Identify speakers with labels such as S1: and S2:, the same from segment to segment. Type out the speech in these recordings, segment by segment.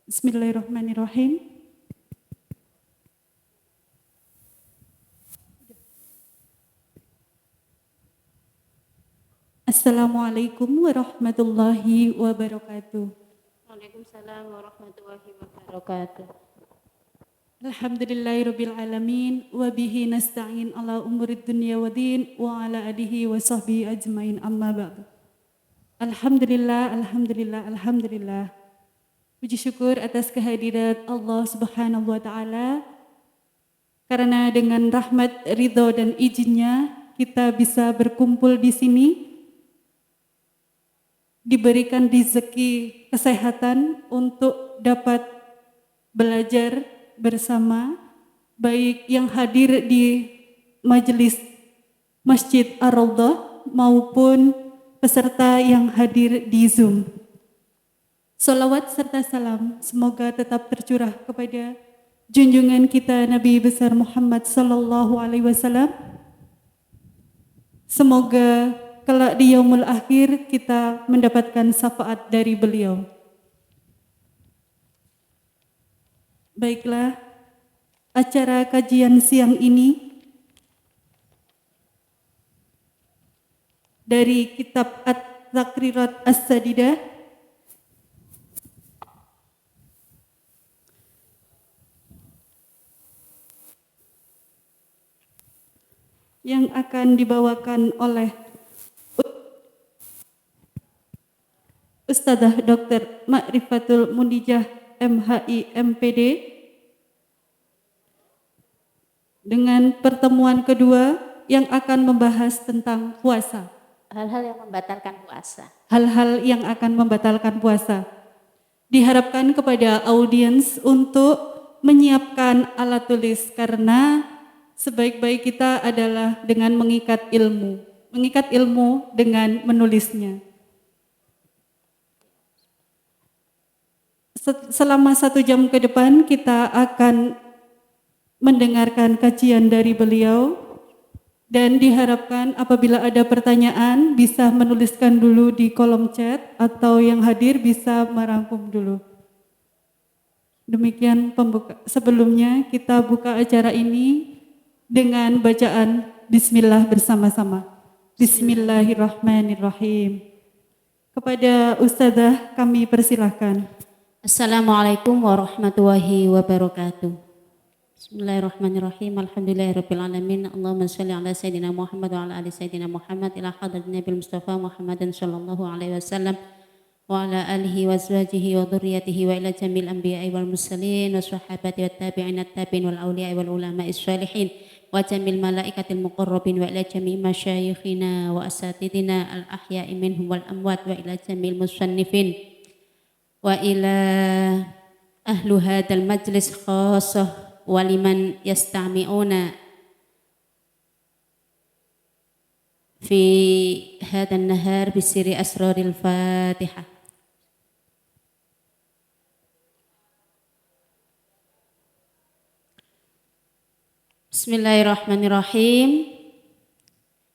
S1: Bismillahirrahmanirrahim. Assalamualaikum warahmatullahi wabarakatuh.
S2: Waalaikumsalam warahmatullahi wabarakatuh.
S1: Alhamdulillahirabbil alamin wa bihi nasta'in ala umurid dunya waddin wa ala alihi wa sahbihi ajmain amma ba'du. Alhamdulillah. Puji syukur atas kehadirat Allah Subhanahu wa taala karena dengan rahmat, ridho dan izinnya kita bisa berkumpul di sini, diberikan rezeki kesehatan untuk dapat belajar bersama, baik yang hadir di majelis Masjid Ar-Raudhah maupun peserta yang hadir di Zoom. Salawat serta salam semoga tetap tercurah kepada junjungan kita Nabi besar Muhammad sallallahu alaihi wasallam. Semoga kelak di yaumul akhir kita mendapatkan syafaat dari beliau. Baiklah, acara kajian siang ini dari kitab At-Taqrirat As-Sadidah yang akan dibawakan oleh Ustadzah Dr. Ma'rifatul Mundijah MHI MPD dengan pertemuan kedua yang akan membahas tentang puasa.
S2: Hal-hal yang membatalkan puasa.
S1: Hal-hal yang akan membatalkan puasa. Diharapkan kepada audiens untuk menyiapkan alat tulis karena sebaik-baik kita adalah dengan mengikat ilmu dengan menulisnya. Selama 1 jam ke depan kita akan mendengarkan kajian dari beliau dan diharapkan apabila ada pertanyaan bisa menuliskan dulu di kolom chat atau yang hadir bisa merangkum dulu. Demikian pembuka. Sebelumnya kita buka acara ini dengan bacaan Bismillah bersama-sama. Bismillahirrahmanirrahim. Kepada Ustadzah kami persilahkan.
S2: Assalamualaikum warahmatullahi wabarakatuh. Bismillahirrahmanirrahim. Alhamdulillahirabbil alamin. Allahumma shalli ala sayyidina Muhammad wa ala ali sayyidina Muhammad ila hadratin Nabil Mustafa Muhammadin sallallahu alaihi wasallam wa ala alihi wa azwajihi wa dhurriyyatihi wa ila jamil anbiya'i wal mursalin wa sahabati wat tabi'in at-tabi'in wal awliya'i wal ulama'i sholihin wa jamil malaikatil muqarrabin wa ila jami' masyayikhina wa asatidina al ahya'i minhum wal amwat wa ila jamil musannifin wa ila ahlu hadal majlis khassah wa liman yastami'una fi hadan nahar bisiri asraril fatihah. Bismillahirrahmanirrahim.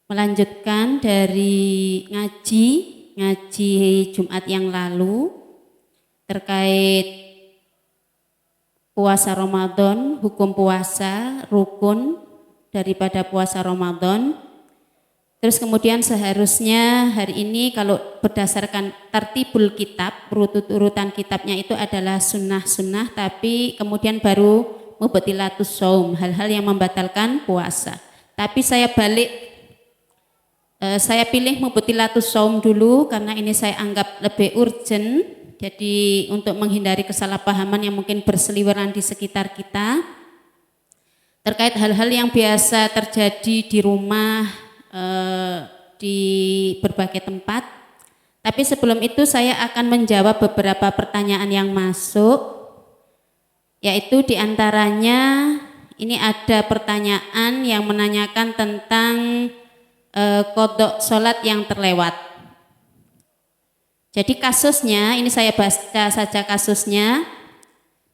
S2: Melanjutkan dari ngaji Jumat yang lalu terkait puasa Ramadan, hukum puasa, rukun daripada puasa Ramadan. Terus kemudian seharusnya hari ini kalau berdasarkan tartibul kitab, urutan kitabnya itu adalah sunnah-sunnah, tapi kemudian baru mubtilatus shaum, hal-hal yang membatalkan puasa. Tapi saya pilih mubtilatus shaum dulu karena ini saya anggap lebih urgent. Jadi untuk menghindari kesalahpahaman yang mungkin berseliweran di sekitar kita terkait hal-hal yang biasa terjadi di rumah, di berbagai tempat. Tapi sebelum itu saya akan menjawab beberapa pertanyaan yang masuk, yaitu diantaranya ini ada pertanyaan yang menanyakan tentang qadha sholat yang terlewat. Jadi kasusnya, ini saya baca saja kasusnya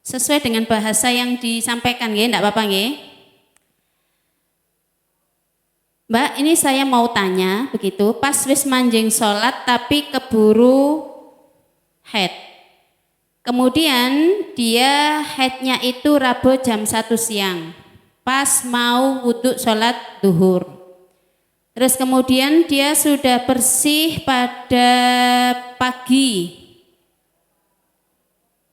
S2: sesuai dengan bahasa yang disampaikan, nggih, enggak apa-apa nggih. Mbak, ini saya mau tanya begitu, pas wis manjing sholat tapi keburu haid. Kemudian dia haidnya itu Rabu jam 1 siang, pas mau wudhu sholat duhur. Terus kemudian dia sudah bersih pada pagi.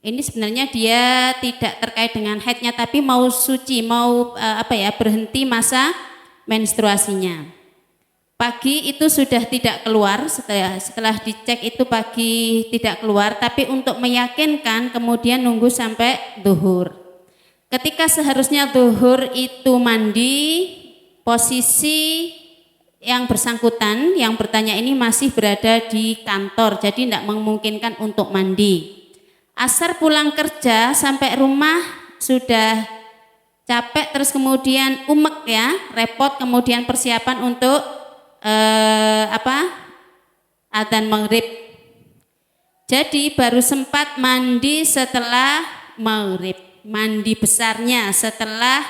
S2: Ini sebenarnya dia tidak terkait dengan haidnya, tapi mau suci, mau berhenti masa menstruasinya. Pagi itu sudah tidak keluar, setelah dicek itu pagi tidak keluar, tapi untuk meyakinkan kemudian nunggu sampai duhur. Ketika seharusnya duhur itu mandi, posisi yang bersangkutan, yang bertanya ini masih berada di kantor, jadi tidak memungkinkan untuk mandi. Asar pulang kerja sampai rumah sudah capek, terus kemudian umek ya, repot, kemudian persiapan untuk adzan maghrib. Jadi baru sempat mandi setelah maghrib, mandi besarnya setelah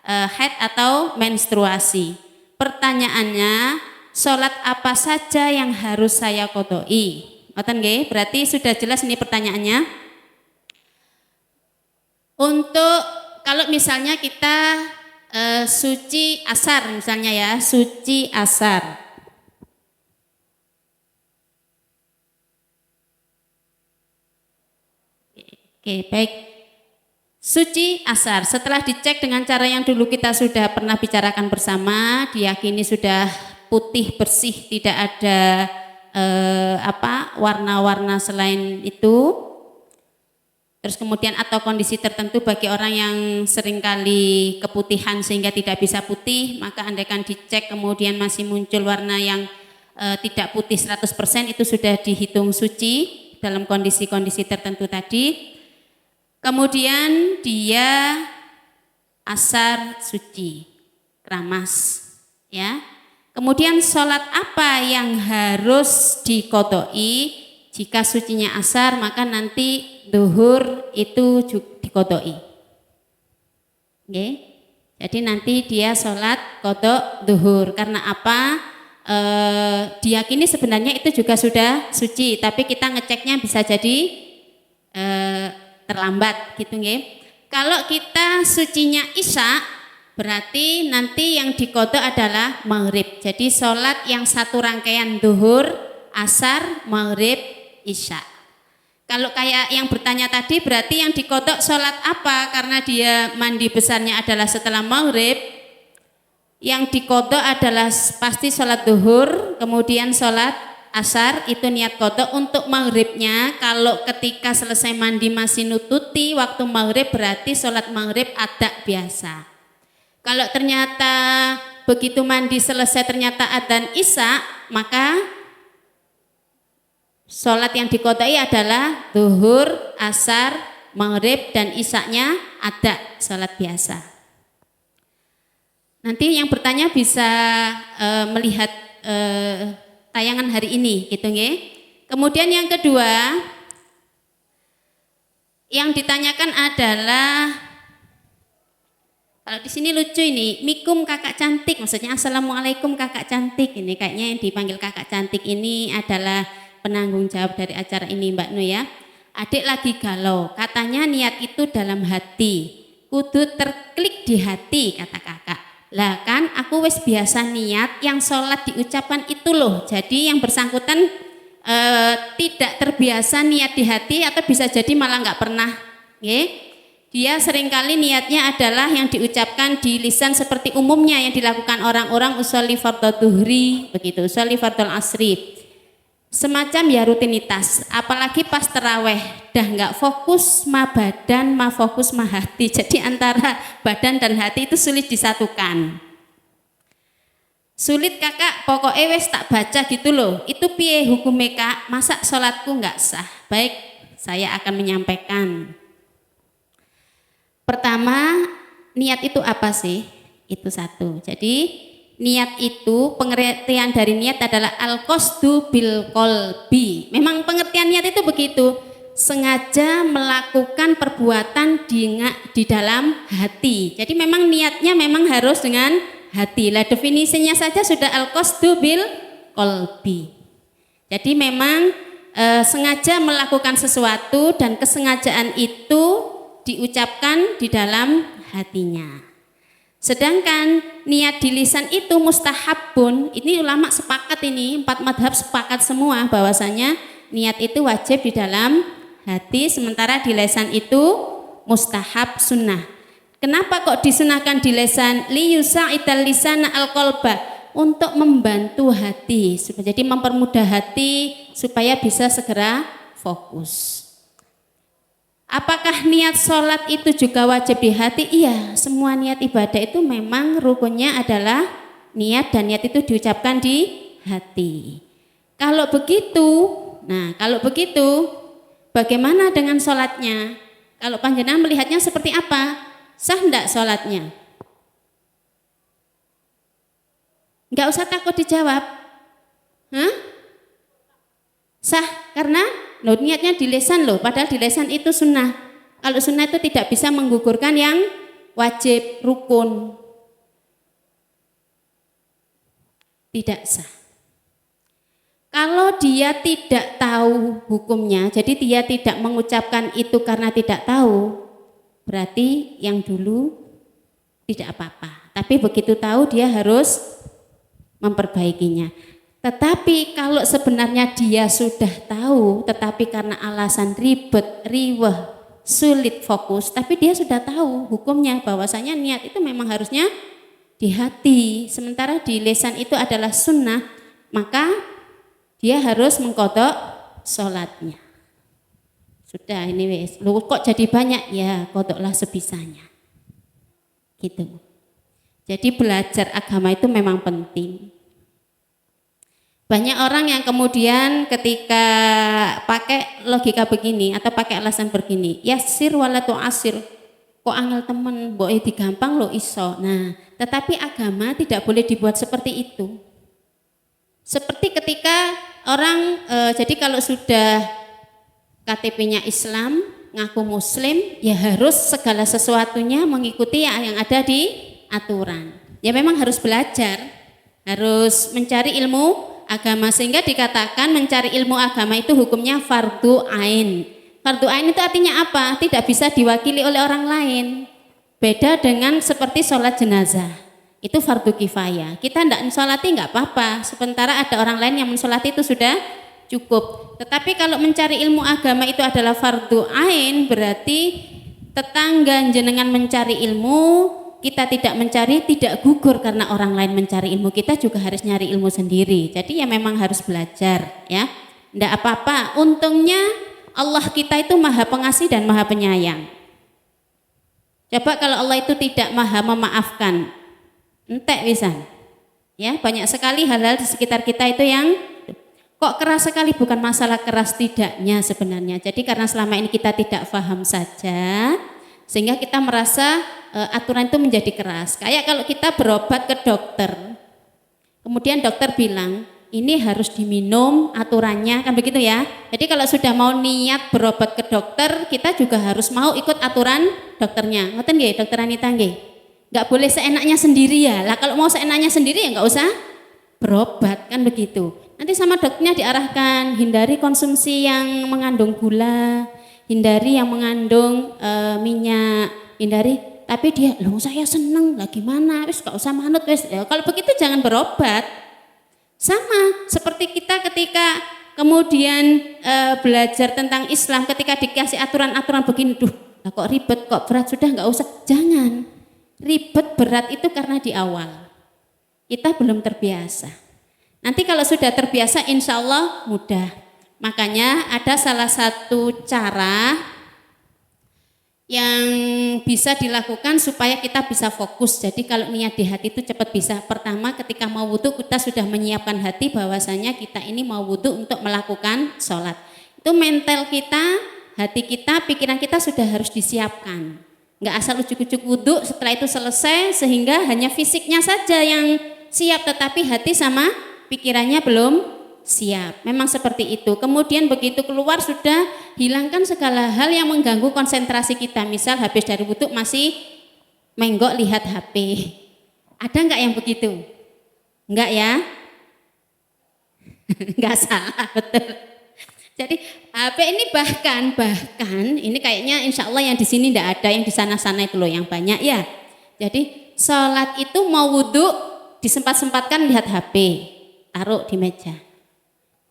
S2: haid atau menstruasi. Pertanyaannya, sholat apa saja yang harus saya qodoi? Ngoten nggih, berarti sudah jelas ini pertanyaannya. Untuk kalau misalnya kita suci asar misalnya ya, suci asar. Oke, baik. Suci asar, setelah dicek dengan cara yang dulu kita sudah pernah bicarakan bersama, diyakini sudah putih bersih, tidak ada warna-warna selain itu. Terus kemudian atau kondisi tertentu bagi orang yang seringkali keputihan sehingga tidak bisa putih, maka andaikan dicek kemudian masih muncul warna yang tidak putih 100%, itu sudah dihitung suci dalam kondisi-kondisi tertentu tadi. Kemudian dia asar suci, keramas ya. Kemudian sholat apa yang harus diqodoi? Jika sucinya asar, maka nanti duhur itu diqodoi. Okay. Jadi nanti dia sholat qodok duhur. Karena apa? Diyakini sebenarnya itu juga sudah suci, tapi kita ngeceknya bisa jadi terlambat gitu nggih. Kalau kita sucinya isya, berarti nanti yang diqodok adalah maghrib. Jadi sholat yang satu rangkaian duhur, asar, maghrib, isya. Kalau kayak yang bertanya tadi, berarti yang diqodok sholat apa? Karena dia mandi besarnya adalah setelah maghrib, yang diqodok adalah pasti sholat duhur, kemudian sholat asar, itu niat qodok. Untuk maghribnya, kalau ketika selesai mandi masih nututi waktu maghrib, berarti sholat maghrib adak biasa. Kalau ternyata begitu mandi selesai ternyata adzan isya, maka sholat yang diqodoi adalah duhur, asar, maghrib, dan isya-nya ada sholat biasa. Nanti yang bertanya bisa melihat tayangan hari ini, gitu nggih. Kemudian yang kedua, yang ditanyakan adalah, kalau di sini lucu ini, mikum kakak cantik, maksudnya assalamualaikum kakak cantik. Ini kayaknya yang dipanggil kakak cantik ini adalah penanggung jawab dari acara ini Mbak Nu ya. Adik lagi galau, katanya niat itu dalam hati, kudu terklik di hati, kata kakak. Lah kan aku wis biasa niat, yang sholat diucapkan itu loh. Jadi yang bersangkutan tidak terbiasa niat di hati, atau bisa jadi malah nggak pernah. Dia seringkali niatnya adalah yang diucapkan di lisan seperti umumnya yang dilakukan orang-orang usolli fardhu duhri, begitu, usolli fardhu asri. Semacam ya rutinitas, apalagi pas teraweh, dah nggak fokus ma badan, ma fokus ma hati. Jadi antara badan dan hati itu sulit disatukan. Sulit kakak, pokoknya wes tak baca gitu loh. Itu piye hukumnya kak? Masa sholatku nggak sah? Baik, saya akan menyampaikan. Pertama, niat itu apa sih? Itu satu. Jadi niat itu, pengertian dari niat adalah al-qasdu bil qalbi. Memang pengertian niat itu begitu, sengaja melakukan perbuatan di dalam hati. Jadi memang niatnya memang harus dengan hati. Lah definisinya saja sudah al-qasdu bil qalbi. Jadi memang sengaja melakukan sesuatu dan kesengajaan itu diucapkan di dalam hatinya. Sedangkan niat di lisan itu mustahabun, ini ulama sepakat, ini 4 madhab sepakat semua bahwasanya niat itu wajib di dalam hati, sementara di lisan itu mustahab sunnah. Kenapa kok disunahkan di lisan? Liyusa'idal lisana al-qalba, untuk membantu hati, jadi mempermudah hati supaya bisa segera fokus. Apakah niat sholat itu juga wajib di hati? Iya, semua niat ibadah itu memang rukunnya adalah niat, dan niat itu diucapkan di hati. Kalau begitu, bagaimana dengan sholatnya? Kalau panjenengan melihatnya seperti apa? Sah enggak sholatnya? Enggak usah takut dijawab. Sah, karena niatnya di lisan padahal di lisan itu sunnah. Kalau sunnah itu tidak bisa menggugurkan yang wajib, rukun. Tidak sah. Kalau dia tidak tahu hukumnya, jadi dia tidak mengucapkan itu karena tidak tahu, berarti yang dulu tidak apa-apa. Tapi begitu tahu dia harus memperbaikinya. Tetapi kalau sebenarnya dia sudah tahu, tetapi karena alasan ribet, riweh, sulit fokus, tapi dia sudah tahu hukumnya bahwasanya niat itu memang harusnya di hati, sementara di lisan itu adalah sunnah, maka dia harus mengqadha sholatnya. Sudah, ini wes, lu kok jadi banyak, ya qadhalah sebisanya. Gitu. Jadi belajar agama itu memang penting. Banyak orang yang kemudian ketika pakai logika begini atau pakai alasan begini, yasir wala tu'asir, kok angel temen, mbok digampang lo iso. Nah, tetapi agama tidak boleh dibuat seperti itu. Seperti ketika orang, jadi kalau sudah KTP-nya Islam, ngaku Muslim, ya harus segala sesuatunya mengikuti yang ada di aturan. Ya memang harus belajar, harus mencari ilmu agama, sehingga dikatakan mencari ilmu agama itu hukumnya fardu ain. Fardu ain itu artinya apa? Tidak bisa diwakili oleh orang lain. Beda dengan seperti sholat jenazah, itu fardu kifayah. Kita tidak mensolati nggak apa-apa, sementara ada orang lain yang mensolati itu sudah cukup. Tetapi kalau mencari ilmu agama itu adalah fardu ain, berarti tetangga jenengan mencari ilmu, kita tidak mencari, tidak gugur karena orang lain mencari ilmu, kita juga harus nyari ilmu sendiri. Jadi ya memang harus belajar, ya. Tidak apa-apa. Untungnya Allah kita itu maha pengasih dan maha penyayang. Coba kalau Allah itu tidak maha memaafkan, entek pisan. Ya, banyak sekali hal-hal di sekitar kita itu yang kok keras sekali, bukan masalah keras tidaknya sebenarnya. Jadi karena selama ini kita tidak paham saja, sehingga kita merasa aturan itu menjadi keras. Kayak kalau kita berobat ke dokter, kemudian dokter bilang ini harus diminum aturannya, kan begitu ya. Jadi kalau sudah mau niat berobat ke dokter, kita juga harus mau ikut aturan dokternya. Ngoten nggih, Dokter Anita nggih? Nggak boleh seenaknya sendiri ya. Lah kalau mau seenaknya sendiri ya nggak usah berobat, kan begitu. Nanti sama dokternya diarahkan, hindari konsumsi yang mengandung gula, hindari yang mengandung minyak, hindari. Tapi dia, loh saya seneng, lah gimana, wis gak usah manut wis. Ya, kalau begitu jangan berobat. Sama seperti kita ketika kemudian belajar tentang Islam, ketika dikasih aturan-aturan begini, duh, lah kok ribet, kok berat, sudah nggak usah. Jangan, ribet berat itu karena di awal kita belum terbiasa. Nanti kalau sudah terbiasa, insya Allah mudah. Makanya ada salah satu cara yang bisa dilakukan supaya kita bisa fokus. Jadi kalau niat di hati itu cepat bisa. Pertama, ketika mau wudhu kita sudah menyiapkan hati bahwasanya kita ini mau wudhu untuk melakukan sholat. Itu mental kita, hati kita, pikiran kita sudah harus disiapkan. Nggak asal ujuk-ujuk wudhu, setelah itu selesai sehingga hanya fisiknya saja yang siap, tetapi hati sama pikirannya belum siap. Memang seperti itu. Kemudian begitu keluar sudah hilangkan segala hal yang mengganggu konsentrasi kita. Misal habis dari wudhu masih menggok lihat HP. Ada enggak yang begitu? Enggak ya? Enggak salah, betul. Jadi HP ini bahkan ini kayaknya insya Allah yang di sini tidak ada, yang di sana-sana itu loh yang banyak ya. Jadi sholat itu mau wudhu disempat-sempatkan lihat HP, taruh di meja.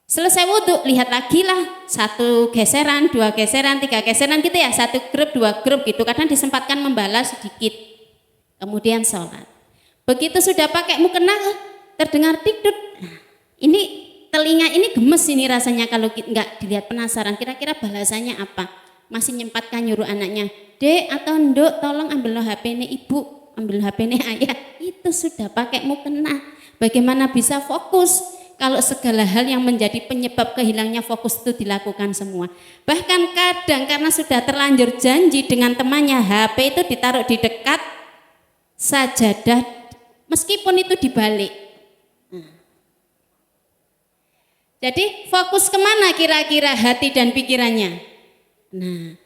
S2: Selesai wudhu lihat lagi lah, 1 geseran, 2 geseran, 3 geseran gitu ya, 1 grup, 2 grup gitu. Kadang disempatkan membalas sedikit, kemudian sholat. Begitu sudah pakai mukena terdengar tikdut. Nah, ini telinga ini gemes ini rasanya kalau nggak dilihat, penasaran kira-kira balasannya apa. Masih nyempatkan nyuruh anaknya, Dek atau Nduk tolong ambil HP ini ibu, ambil HP ini ayah. Itu sudah pakai mukena. Bagaimana bisa fokus kalau segala hal yang menjadi penyebab kehilangnya fokus itu dilakukan semua. Bahkan kadang karena sudah terlanjur janji dengan temannya, HP itu ditaruh di dekat sajadah meskipun itu dibalik. Jadi fokus kemana kira-kira hati dan pikirannya? Nah,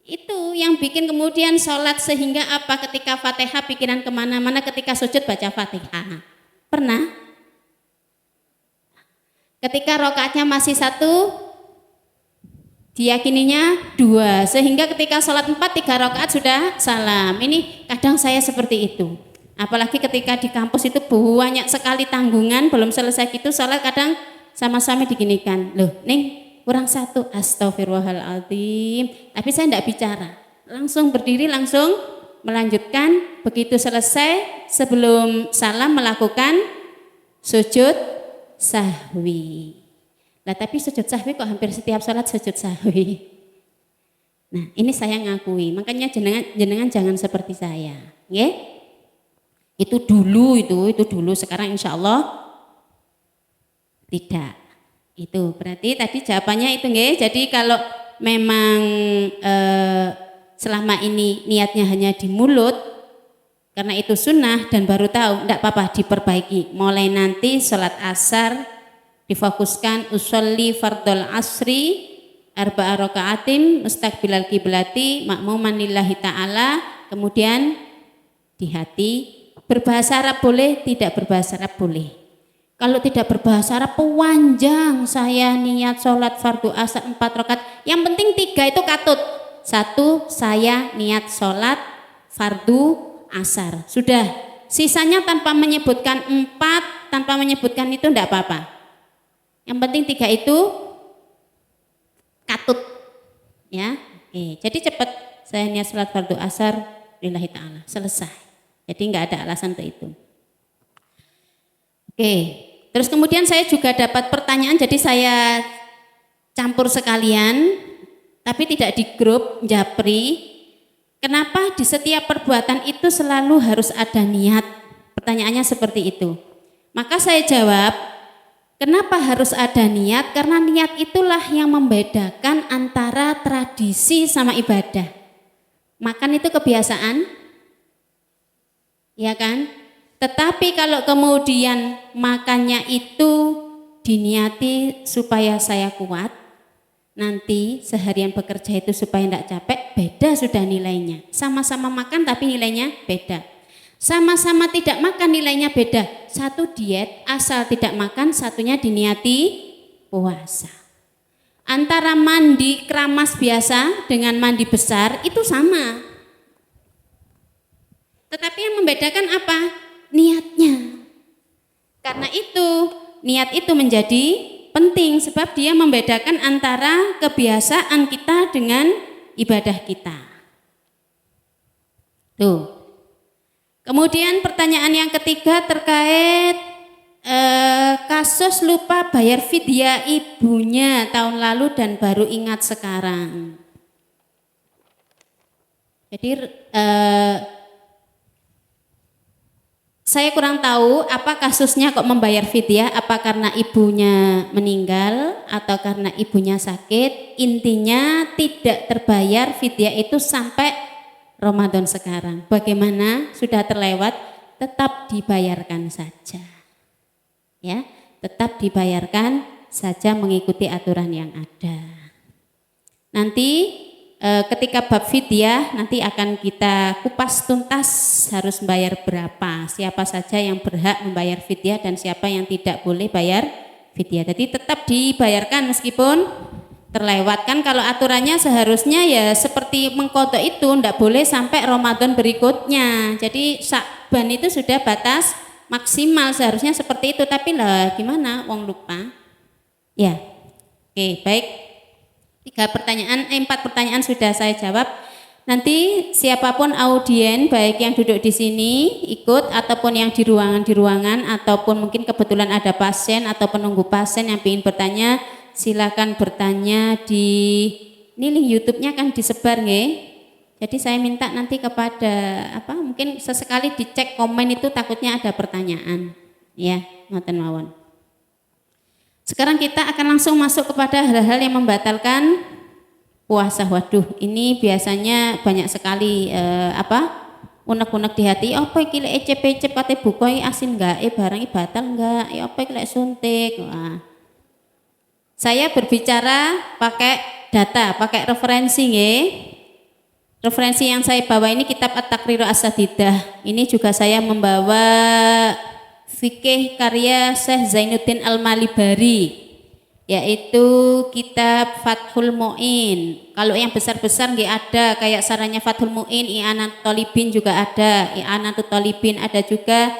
S2: itu yang bikin kemudian sholat sehingga apa, ketika Fatihah pikiran kemana-mana, ketika sujud baca Fatihah. Pernah? Ketika rokaatnya masih 1, diyakininya 2, sehingga ketika sholat 4, 3 rokaat sudah salam. Ini kadang saya seperti itu. Apalagi ketika di kampus itu banyak sekali tanggungan, belum selesai gitu sholat kadang sama-sama diginikan, loh Ning kurang 1, astagfirullahaladzim, tapi saya tidak bicara, langsung berdiri, langsung melanjutkan. Begitu selesai, sebelum salam melakukan sujud sahwi. Lah tapi sujud sahwi kok hampir setiap sholat sujud sahwi. Nah ini saya ngakui, makanya jenengan jangan seperti saya, ya? Itu dulu, sekarang insya Allah tidak. Itu berarti tadi jawabannya itu nggih. Jadi kalau memang selama ini niatnya hanya di mulut karena itu sunnah dan baru tahu, enggak apa-apa, diperbaiki. Mulai nanti sholat asar difokuskan usolli fardhol asri arba'a raka'atin mustaqbilal kiblati makmuman lillahi ta'ala. Kemudian di hati berbahasa Arab boleh, tidak berbahasa Arab boleh. Kalau tidak berbahasa Arab panjang, saya niat sholat fardu asar 4 rakaat. Yang penting 3 itu katut. 1, saya niat sholat fardu asar. Sudah, sisanya tanpa menyebutkan 4, tanpa menyebutkan itu enggak apa-apa. Yang penting 3 itu katut. Ya, oke. Jadi cepat, saya niat sholat fardu asar lillahi ta'ala. Selesai. Jadi enggak ada alasan untuk itu. Oke. Terus kemudian saya juga dapat pertanyaan, jadi saya campur sekalian, tapi tidak di grup japri. Kenapa di setiap perbuatan itu selalu harus ada niat? Pertanyaannya seperti itu. Maka saya jawab, kenapa harus ada niat? Karena niat itulah yang membedakan antara tradisi sama ibadah. Makan itu kebiasaan, ya kan? Tetapi kalau kemudian makannya itu diniati supaya saya kuat, nanti seharian bekerja itu supaya tidak capek, beda sudah nilainya. Sama-sama makan tapi nilainya beda. Sama-sama tidak makan nilainya beda. 1 diet asal tidak makan, satunya diniati puasa. Antara mandi keramas biasa dengan mandi besar itu sama. Tetapi yang membedakan apa? Niatnya. Karena itu niat itu menjadi penting sebab dia membedakan antara kebiasaan kita dengan ibadah kita. Tuh. Kemudian pertanyaan yang ketiga terkait kasus lupa bayar fidyah ibunya tahun lalu dan baru ingat sekarang. Jadi saya kurang tahu apa kasusnya kok membayar fidyah, apa karena ibunya meninggal atau karena ibunya sakit. Intinya tidak terbayar fidyah itu sampai Ramadan sekarang. Bagaimana? Sudah terlewat, tetap dibayarkan saja. Ya, tetap dibayarkan saja mengikuti aturan yang ada. Nanti ketika bab fidyah nanti akan kita kupas tuntas harus membayar berapa, siapa saja yang berhak membayar fidyah dan siapa yang tidak boleh bayar fidyah. Jadi tetap dibayarkan meskipun terlewatkan. Kalau aturannya seharusnya ya seperti mengqadha itu ndak boleh sampai Ramadan berikutnya. Jadi Sya'ban itu sudah batas maksimal, seharusnya seperti itu, tapi lah gimana wong lupa. Ya. Oke, baik. 4 pertanyaan sudah saya jawab. Nanti siapapun audien, baik yang duduk di sini ikut ataupun yang di ruangan ataupun mungkin kebetulan ada pasien atau penunggu pasien yang ingin bertanya, silakan bertanya di ini link YouTube-nya kan disebar nggih. Jadi saya minta nanti kepada mungkin sesekali dicek komen itu, takutnya ada pertanyaan. Ya, ngoten mawon. Sekarang kita akan langsung masuk kepada hal-hal yang membatalkan puasa. Waduh, ini biasanya banyak sekali unek-unek di hati. Apa iki lek ecep-ecep kate buka asin enggak? Barang batal enggak? Apa iki lek suntik? Wah. Saya berbicara pakai data, pakai referensi nggih. Referensi yang saya bawa ini kitab At-Taqriru As-Sadidah. Ini juga saya membawa fikih karya Syekh Zainuddin Al-Malibari, yaitu kitab Fathul Mu'in. Kalau yang besar-besar nggih ada kayak sarannya Fathul Mu'in, I'anatul Talibin juga ada, I'anatul Talibin ada juga,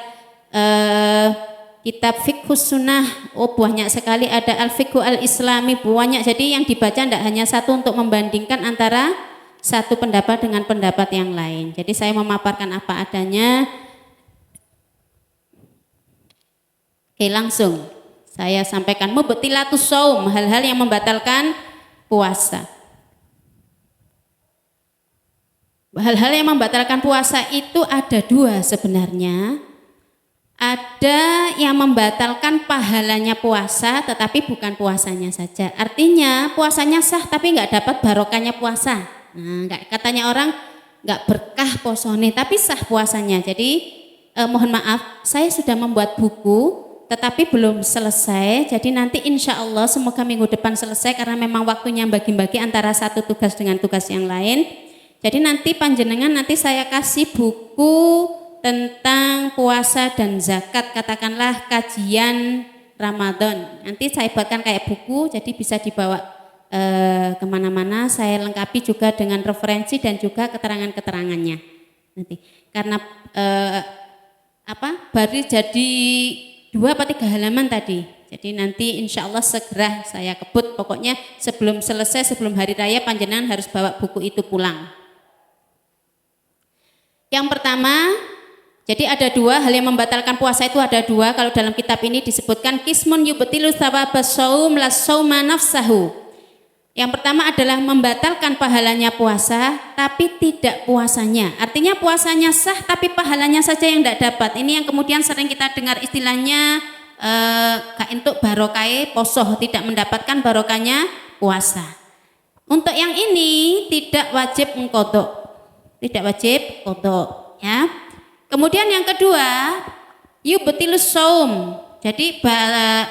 S2: kitab Fiqhus Sunnah, banyak sekali, ada Al-Fiqhu Al-Islami, banyak. Jadi yang dibaca tidak hanya satu untuk membandingkan antara satu pendapat dengan pendapat yang lain. Jadi saya memaparkan apa adanya. Oke, langsung saya sampaikan mubtilatus shaum, hal-hal yang membatalkan puasa. Hal-hal yang membatalkan puasa itu ada 2 sebenarnya. Ada yang membatalkan pahalanya puasa tetapi bukan puasanya saja. Artinya puasanya sah tapi nggak dapat barokahnya puasa. Nah, katanya orang nggak berkah posone tapi sah puasanya. Jadi mohon maaf, saya sudah membuat buku tetapi belum selesai. Jadi nanti insya Allah semoga minggu depan selesai karena memang waktunya bagi-bagi antara satu tugas dengan tugas yang lain. Jadi nanti panjenengan nanti saya kasih buku tentang puasa dan zakat, katakanlah kajian Ramadan. Nanti saya buatkan kayak buku, jadi bisa dibawa kemana-mana. Saya lengkapi juga dengan referensi dan juga keterangan-keterangannya. Nanti karena baru jadi 2 atau 3 halaman tadi. Jadi nanti insya Allah segera saya kebut. Pokoknya sebelum selesai, sebelum hari raya panjenengan harus bawa buku itu pulang. Yang pertama, jadi ada 2 hal yang membatalkan puasa, itu ada 2. Kalau dalam kitab ini disebutkan kismun yubtilu tsawabas shaum las shauma nafsahu. Yang pertama adalah membatalkan pahalanya puasa tapi tidak puasanya. Artinya puasanya sah tapi pahalanya saja yang tidak dapat. Ini yang kemudian sering kita dengar istilahnya untuk barokai posoh, tidak mendapatkan barokahnya puasa. Untuk yang ini tidak wajib mengqadha. Tidak wajib qadha, ya. Kemudian yang kedua, yubtilus shaum. Jadi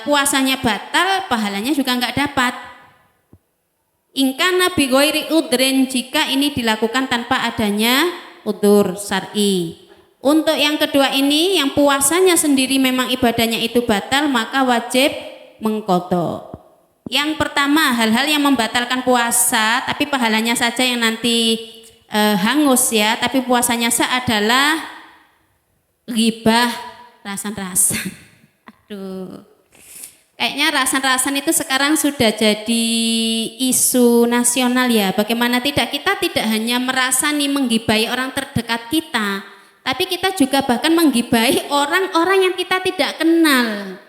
S2: puasanya batal, pahalanya juga enggak dapat. Ingkana bi ghairi udrin, jika ini dilakukan tanpa adanya udzur syar'i. Untuk yang kedua ini, yang puasanya sendiri memang ibadahnya itu batal, maka wajib mengqadha. Yang pertama, hal-hal yang membatalkan puasa tapi pahalanya saja yang nanti hangus ya, tapi puasanya sah adalah ghibah, rasan-rasan. Aduh. Kayaknya rasan-rasan itu sekarang sudah jadi isu nasional ya. Bagaimana tidak, kita tidak hanya merasani menggibahi orang terdekat kita, tapi kita juga bahkan menggibahi orang-orang yang kita tidak kenal.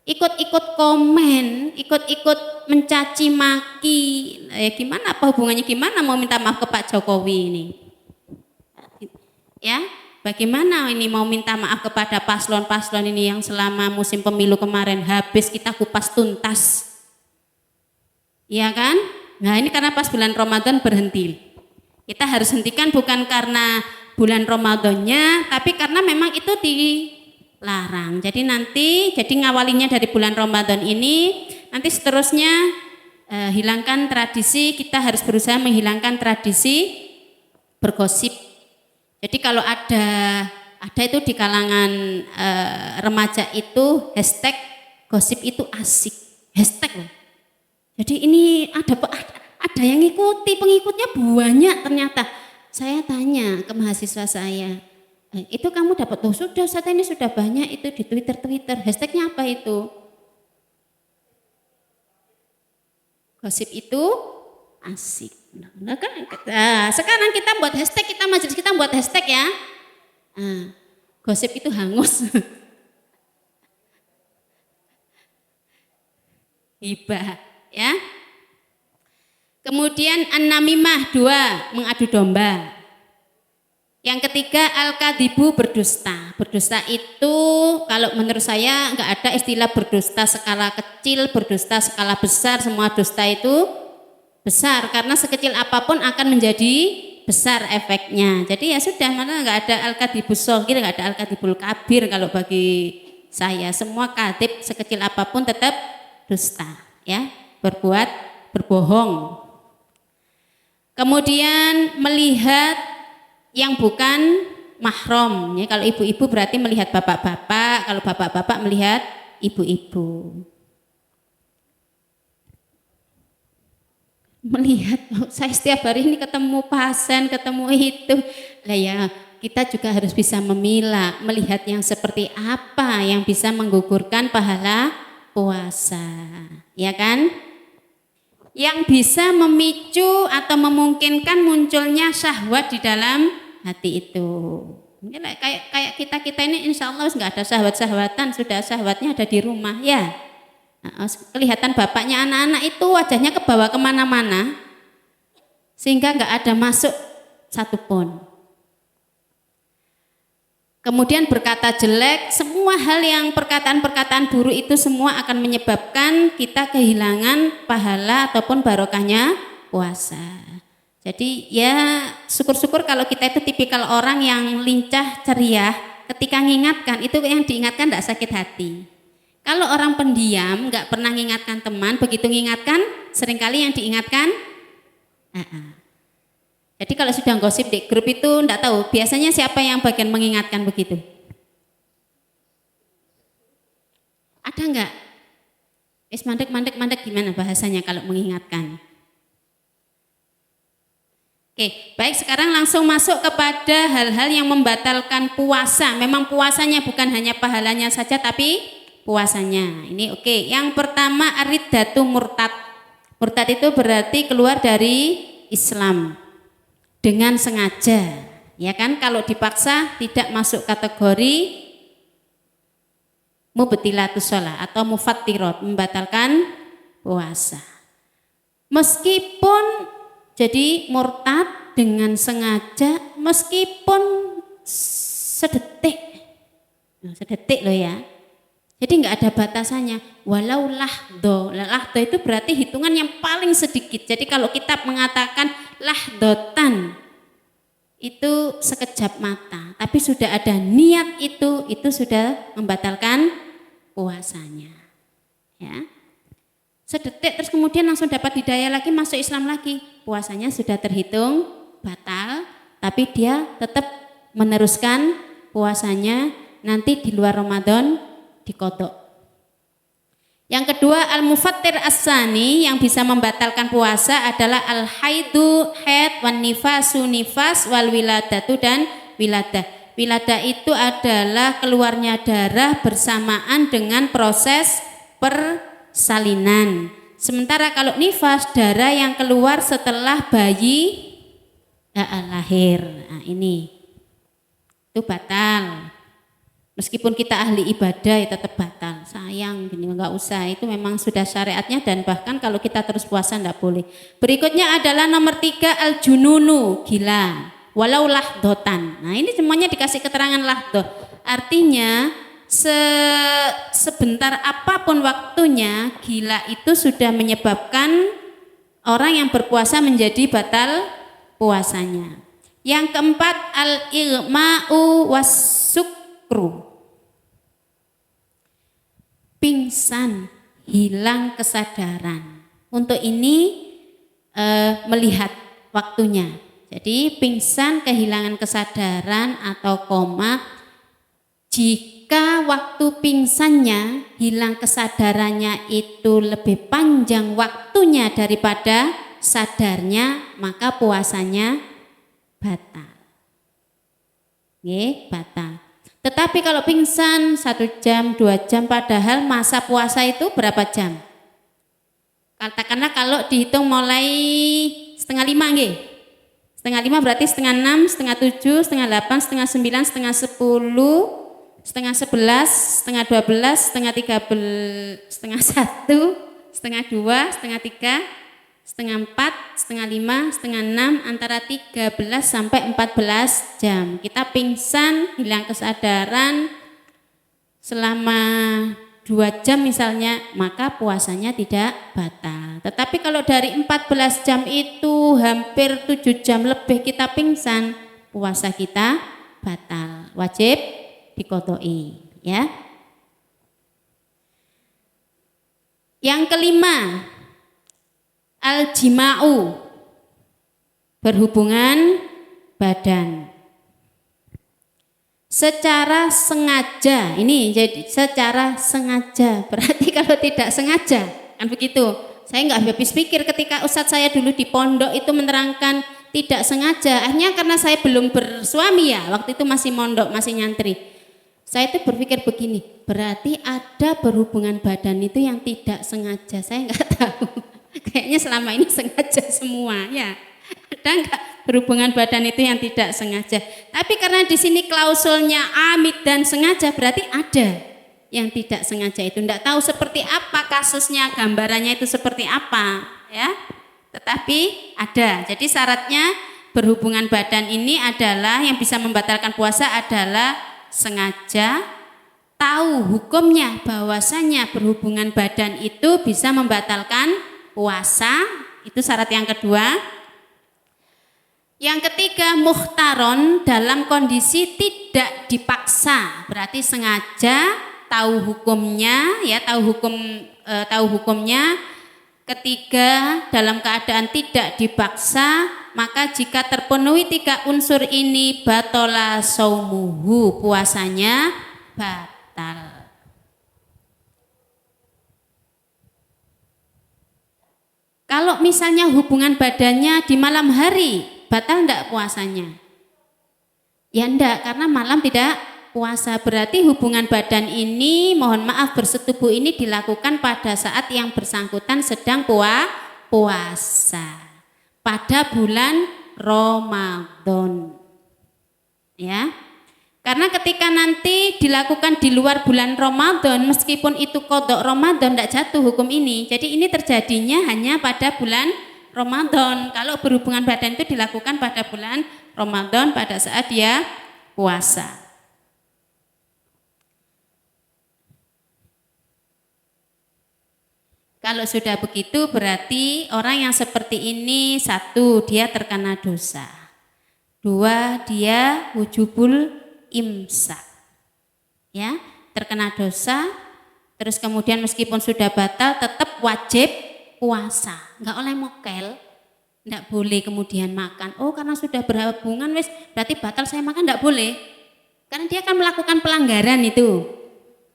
S2: Ikut-ikut komen, ikut-ikut mencaci maki. Gimana, apa hubungannya, gimana mau minta maaf ke Pak Jokowi ini? Ya. Bagaimana ini mau minta maaf kepada paslon-paslon ini yang selama musim pemilu kemarin habis kita kupas tuntas. Iya kan? Nah ini karena pas bulan Ramadan berhenti. Kita harus hentikan bukan karena bulan Ramadannya, tapi karena memang itu dilarang. Jadi ngawalinya dari bulan Ramadan ini, nanti seterusnya hilangkan tradisi, kita harus berusaha menghilangkan tradisi bergosip. Jadi kalau ada itu di kalangan remaja itu hashtag gosip itu asik, hashtag loh. Jadi ini ada yang ngikuti, pengikutnya banyak ternyata. Saya tanya ke mahasiswa saya, itu kamu dapat tuh sudah saat ini sudah banyak itu di Twitter, hashtagnya apa itu? Gosip itu asik. Nah, sekarang kita buat hashtag, kita majelis kita buat hashtag ya. Gosip itu hangus. Hibah ya. Kemudian an-namimah 2, mengadu domba. Yang ketiga al-kadibu, berdusta. Berdusta itu kalau menurut saya enggak ada istilah berdusta skala kecil, berdusta skala besar, semua dusta itu besar karena sekecil apapun akan menjadi besar efeknya. Jadi ya sudah, mana enggak ada al-kadibus shogir, enggak ada al-kadibul kabir kalau bagi saya. Semua kadib sekecil apapun tetap dusta ya, berbohong. Kemudian melihat yang bukan mahram ya, kalau ibu-ibu berarti melihat bapak-bapak, kalau bapak-bapak melihat ibu-ibu. Melihat, saya setiap hari ini ketemu pasien, ketemu itu lah ya, kita juga harus bisa memilah, melihat yang seperti apa yang bisa menggugurkan pahala puasa, ya kan? Yang bisa memicu atau memungkinkan munculnya syahwat di dalam hati itu. Ini kayak kita ini insya Allah nggak ada syahwat-syahwatan, sudah syahwatnya ada di rumah ya. Nah, kelihatan bapaknya anak-anak itu wajahnya kebawa kemana-mana, sehingga nggak ada masuk satupun. Kemudian berkata jelek, semua hal yang perkataan-perkataan buruk itu semua akan menyebabkan kita kehilangan pahala ataupun barokahnya puasa. Jadi ya syukur-syukur kalau kita itu tipikal orang yang lincah, ceria, ketika mengingatkan itu yang diingatkan tidak sakit hati. Kalau orang pendiam, nggak pernah mengingatkan teman, begitu mengingatkan seringkali yang diingatkan Jadi kalau sudah gosip di grup itu enggak tahu, biasanya siapa yang bagian mengingatkan begitu? Ada enggak? Mandek gimana bahasanya kalau mengingatkan? Oke, baik, sekarang langsung masuk kepada hal-hal yang membatalkan puasa. Memang puasanya bukan hanya pahalanya saja tapi puasanya. Ini oke. Yang pertama ar-riddatu murtad. Murtad itu berarti keluar dari Islam dengan sengaja, ya kan? Kalau dipaksa tidak masuk kategori mubtilatus shalah atau mufattirat, membatalkan puasa. Meskipun jadi murtad dengan sengaja, meskipun sedetik loh ya. Jadi nggak ada batasannya. Walau lahdo itu berarti hitungan yang paling sedikit. Jadi kalau kita mengatakan lahdotan itu sekejap mata, tapi sudah ada niat itu sudah membatalkan puasanya. Ya. Sedetik terus kemudian langsung dapat hidayah lagi, masuk Islam lagi, puasanya sudah terhitung batal, tapi dia tetap meneruskan puasanya nanti di luar Ramadan dikodok. Yang kedua al-mufattir as-sani, yang bisa membatalkan puasa adalah al-haidu haid wan nifasu nifas wal wiladatu dan wiladah. Wiladah itu adalah keluarnya darah bersamaan dengan proses persalinan. Sementara kalau nifas, darah yang keluar setelah bayi lahir. Nah, ini itu batal. Meskipun kita ahli ibadah ya tetap batal. Sayang gini, nggak usah, itu memang sudah syariatnya, dan bahkan kalau kita terus puasa enggak boleh. Berikutnya adalah nomor 3 al-jununu, gila. Walau lahdotan. Nah, ini semuanya dikasih keterangan lahdoh. Artinya sebentar apapun waktunya, gila itu sudah menyebabkan orang yang berpuasa menjadi batal puasanya. Yang keempat al-ilma'u was-sukru. Pingsan, hilang kesadaran. Untuk ini melihat waktunya. Jadi pingsan, kehilangan kesadaran atau koma, jika Jika waktu pingsannya, hilang kesadarannya itu lebih panjang waktunya daripada sadarnya, maka puasanya batal. Batal. Tetapi kalau pingsan 1 jam, 2 jam, padahal masa puasa itu berapa jam? Katakanlah kalau dihitung mulai 4:30 nggih. 4:30 berarti 5:30, 6:30, 7, 8:30, 8:30, 9, 10, 10:30, 11, 12, 13, 1, 2, 3, 4, 5, 6, antara 13 sampai 14 jam. Kita pingsan, hilang kesadaran selama 2 jam misalnya, maka puasanya tidak batal. Tetapi kalau dari 14 jam itu hampir 7 jam lebih kita pingsan, puasa kita batal. Wajib diqodoi, ya. Yang kelima, al-jima'u, berhubungan badan secara sengaja. Ini jadi secara sengaja, berarti kalau tidak sengaja kan begitu. Saya nggak habis pikir ketika ustadz saya dulu di pondok itu menerangkan tidak sengaja. Akhirnya karena saya belum bersuami ya, waktu itu masih mondok, masih nyantri. Saya itu berpikir begini, berarti ada berhubungan badan itu yang tidak sengaja. Saya nggak tahu. Kayaknya selama ini sengaja semua ya. Ada nggak berhubungan badan itu yang tidak sengaja? Tapi karena di sini klausulnya amid dan sengaja, berarti ada yang tidak sengaja itu. Nggak tahu seperti apa kasusnya, gambarannya itu seperti apa, ya. Tetapi ada. Jadi syaratnya berhubungan badan ini adalah yang bisa membatalkan puasa adalah sengaja, tahu hukumnya bahwasanya berhubungan badan itu bisa membatalkan puasa, itu syarat yang kedua. Yang ketiga, mukhtaron, dalam kondisi tidak dipaksa, berarti sengaja, tahu hukumnya, ya tahu hukumnya. Ketiga, dalam keadaan tidak dipaksa, maka jika terpenuhi 3 unsur ini batola saumuhu, puasanya batal. Kalau misalnya hubungan badannya di malam hari, batal enggak puasanya? Ya enggak, karena malam tidak puasa. Berarti hubungan badan ini, mohon maaf, bersetubuh ini dilakukan pada saat yang bersangkutan sedang puasa pada bulan Ramadan, ya. Karena ketika nanti dilakukan di luar bulan Ramadan, meskipun itu qadha Ramadan, tidak jatuh hukum ini. Jadi ini terjadinya hanya pada bulan Ramadan. Kalau berhubungan badan itu dilakukan pada bulan Ramadan pada saat dia puasa. Kalau sudah begitu berarti orang yang seperti ini, 1, dia terkena dosa. 2, dia wujubul imsak. Ya, terkena dosa, terus kemudian meskipun sudah batal tetap wajib puasa. Enggak oleh mokel, enggak boleh kemudian makan. Oh, karena sudah berhubungan wis berarti batal saya makan, enggak boleh. Karena dia akan melakukan pelanggaran itu.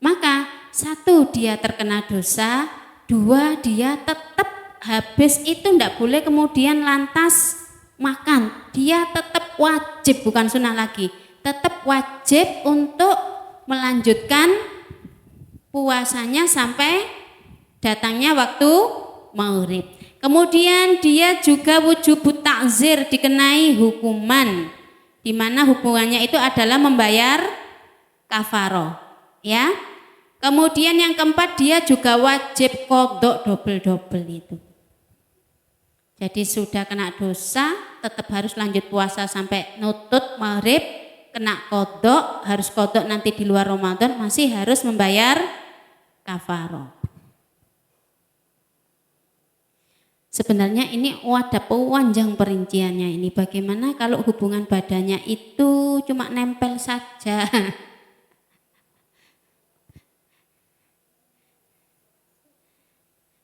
S2: Maka 1, dia terkena dosa, 2, dia tetap habis itu enggak boleh kemudian lantas makan. Dia tetap wajib, bukan sunnah lagi, tetap wajib untuk melanjutkan puasanya sampai datangnya waktu maghrib. Kemudian dia juga wujubut ta'zir, dikenai hukuman, di mana hubungannya itu adalah membayar kafaroh, ya. Kemudian yang keempat, dia juga wajib qadha double itu. Jadi sudah kena dosa, tetap harus lanjut puasa sampai nutut maghrib, kena qadha, harus qadha nanti di luar Ramadan, masih harus membayar kafaroh. Sebenarnya ini ada panjang perinciannya ini. Bagaimana kalau hubungan badannya itu cuma nempel saja?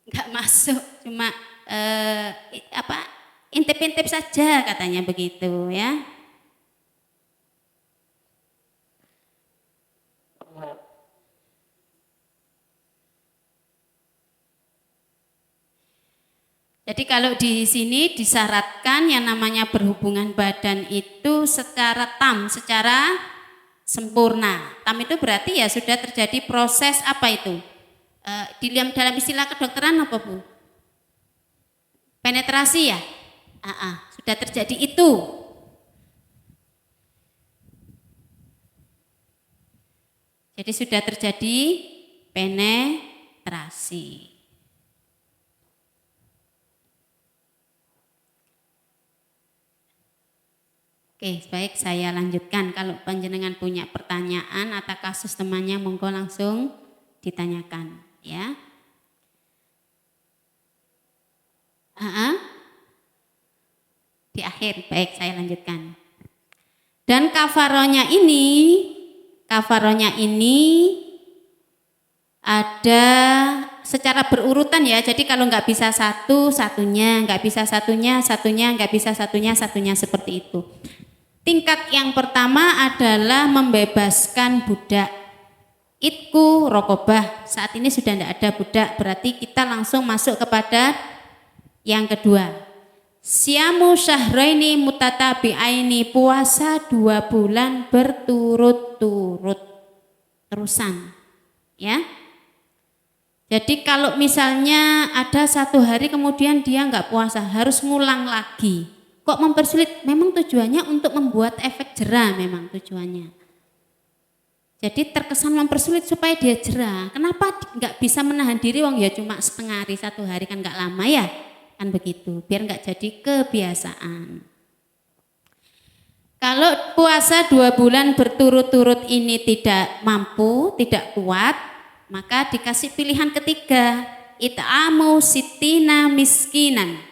S2: Enggak masuk, cuma intip-intip saja katanya begitu, ya. Jadi kalau di sini disyaratkan yang namanya berhubungan badan itu secara tam, secara sempurna. Tam itu berarti ya sudah terjadi proses apa itu? Dalam istilah kedokteran apa Bu? Penetrasi ya? Sudah terjadi itu. Jadi sudah terjadi penetrasi. Oke, baik saya lanjutkan. Kalau panjenengan punya pertanyaan atau kasus temannya, monggo langsung ditanyakan, ya. Di akhir, baik saya lanjutkan. Dan kafaronya ini ada secara berurutan ya. Jadi kalau nggak bisa satunya, nggak bisa satunya, nggak bisa satunya seperti itu. Tingkat yang pertama adalah membebaskan budak. Itku rokobah, saat ini sudah tidak ada budak, berarti kita langsung masuk kepada yang kedua. Siamu syahraini mutatabi'aini, puasa 2 bulan berturut-turut. Terusan, ya. Jadi kalau misalnya ada 1 hari kemudian dia nggak puasa, harus ngulang lagi. Kok mempersulit? Memang tujuannya untuk membuat efek jera, memang tujuannya. Jadi terkesan mempersulit supaya dia jera. Kenapa nggak bisa menahan diri? Wong ya cuma setengah hari, 1 hari kan nggak lama ya, kan begitu. Biar nggak jadi kebiasaan. Kalau puasa 2 bulan berturut-turut ini tidak mampu, tidak kuat, maka dikasih pilihan ketiga, it'amu sittina miskinan.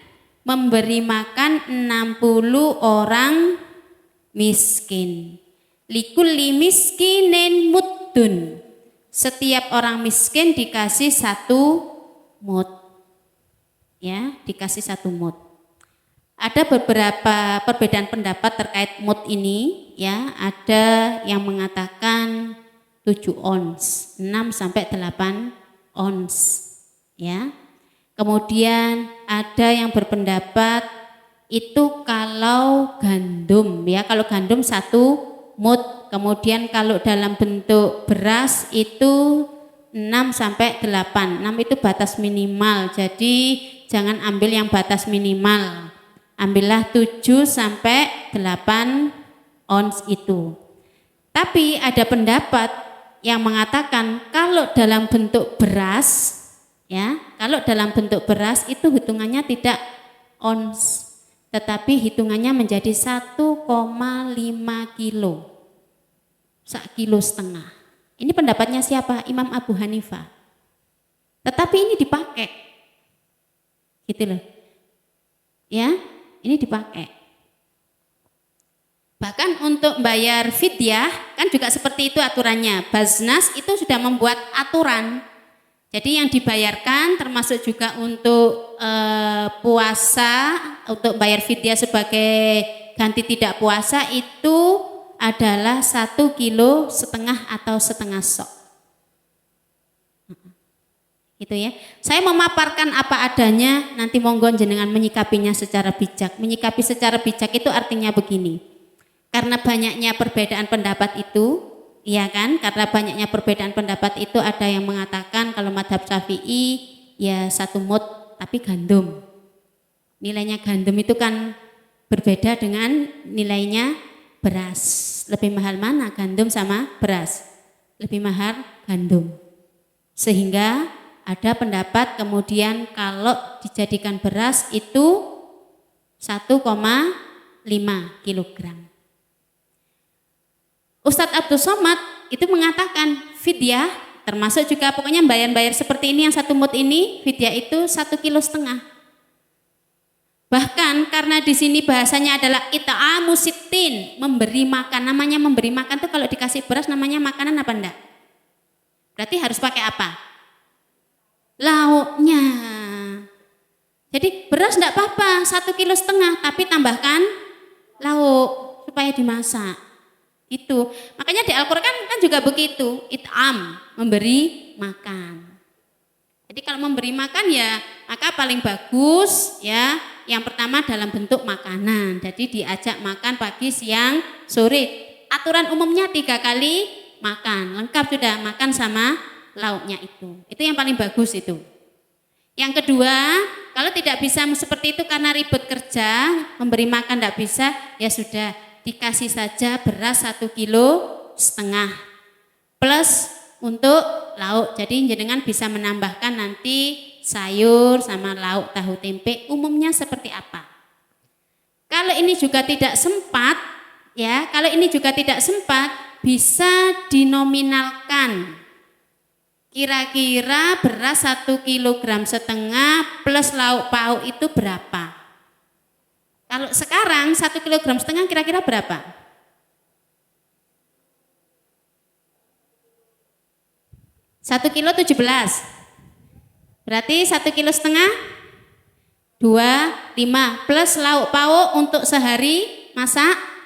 S2: Memberi makan 60 orang miskin. Likulli miskinin muddun. Setiap orang miskin dikasih 1 mud. Ya, dikasih 1 mud. Ada beberapa perbedaan pendapat terkait mud ini, ya. Ada yang mengatakan 7 ons, 6 sampai 8 ons, ya. Kemudian ada yang berpendapat itu kalau gandum, ya, kalau gandum 1 mud. Kemudian kalau dalam bentuk beras itu 6 sampai 8. 6 itu batas minimal. Jadi jangan ambil yang batas minimal. Ambillah 7 sampai 8 ons itu. Tapi ada pendapat yang mengatakan kalau dalam bentuk beras, ya, kalau dalam bentuk beras itu hitungannya tidak ons, tetapi hitungannya menjadi 1,5 kilo, 1,5 kilo. Ini pendapatnya siapa? Imam Abu Hanifah. Tetapi ini dipakai, gitu loh, ya, ini dipakai. Bahkan untuk bayar fidyah kan juga seperti itu aturannya. Baznas itu sudah membuat aturan. Jadi yang dibayarkan termasuk juga untuk puasa, untuk bayar fidyah sebagai ganti tidak puasa itu adalah 1,5 kilo atau setengah sok. Gitu ya. Saya memaparkan apa adanya, nanti monggo jenengan menyikapinya secara bijak. Menyikapi secara bijak itu artinya begini. Karena banyaknya perbedaan pendapat itu, iya kan? Karena banyaknya perbedaan pendapat itu ada yang mengatakan kalau madhab Syafi'i ya 1 mud tapi gandum. Nilainya gandum itu kan berbeda dengan nilainya beras. Lebih mahal mana gandum sama beras? Lebih mahal gandum. Sehingga ada pendapat kemudian kalau dijadikan beras itu 1,5 kilogram. Ustadz Abdul Somad itu mengatakan fidyah termasuk juga pokoknya bayar seperti ini yang 1 mud ini fidyah itu 1,5 kilo. Bahkan karena di sini bahasanya adalah it'amu sittin, memberi makan. Namanya memberi makan tuh kalau dikasih beras namanya makanan apa enggak? Berarti harus pakai apa? Lauknya. Jadi beras enggak apa-apa 1,5 kilo tapi tambahkan lauk supaya dimasak. Itu makanya di Al-Quran kan juga begitu, it'am, memberi makan. Jadi kalau memberi makan ya maka paling bagus ya yang pertama dalam bentuk makanan. Jadi diajak makan pagi, siang, sore. Aturan umumnya 3 kali makan. Lengkap sudah makan sama lauknya itu. Itu yang paling bagus itu. Yang kedua, kalau tidak bisa seperti itu karena ribet kerja, memberi makan tidak bisa, ya sudah dikasih saja beras 1,5 kilo plus untuk lauk. Jadi jenengan bisa menambahkan nanti sayur sama lauk tahu tempe umumnya seperti apa. Kalau ini juga tidak sempat, ya, kalau ini juga tidak sempat bisa dinominalkan. Kira-kira beras 1,5 kilogram plus lauk pauk itu berapa? Kalau sekarang 1,5 kilogram kira-kira berapa? 1,17 kilo. Berarti 1,5 kilo 2,5 plus lauk pauk untuk sehari masak.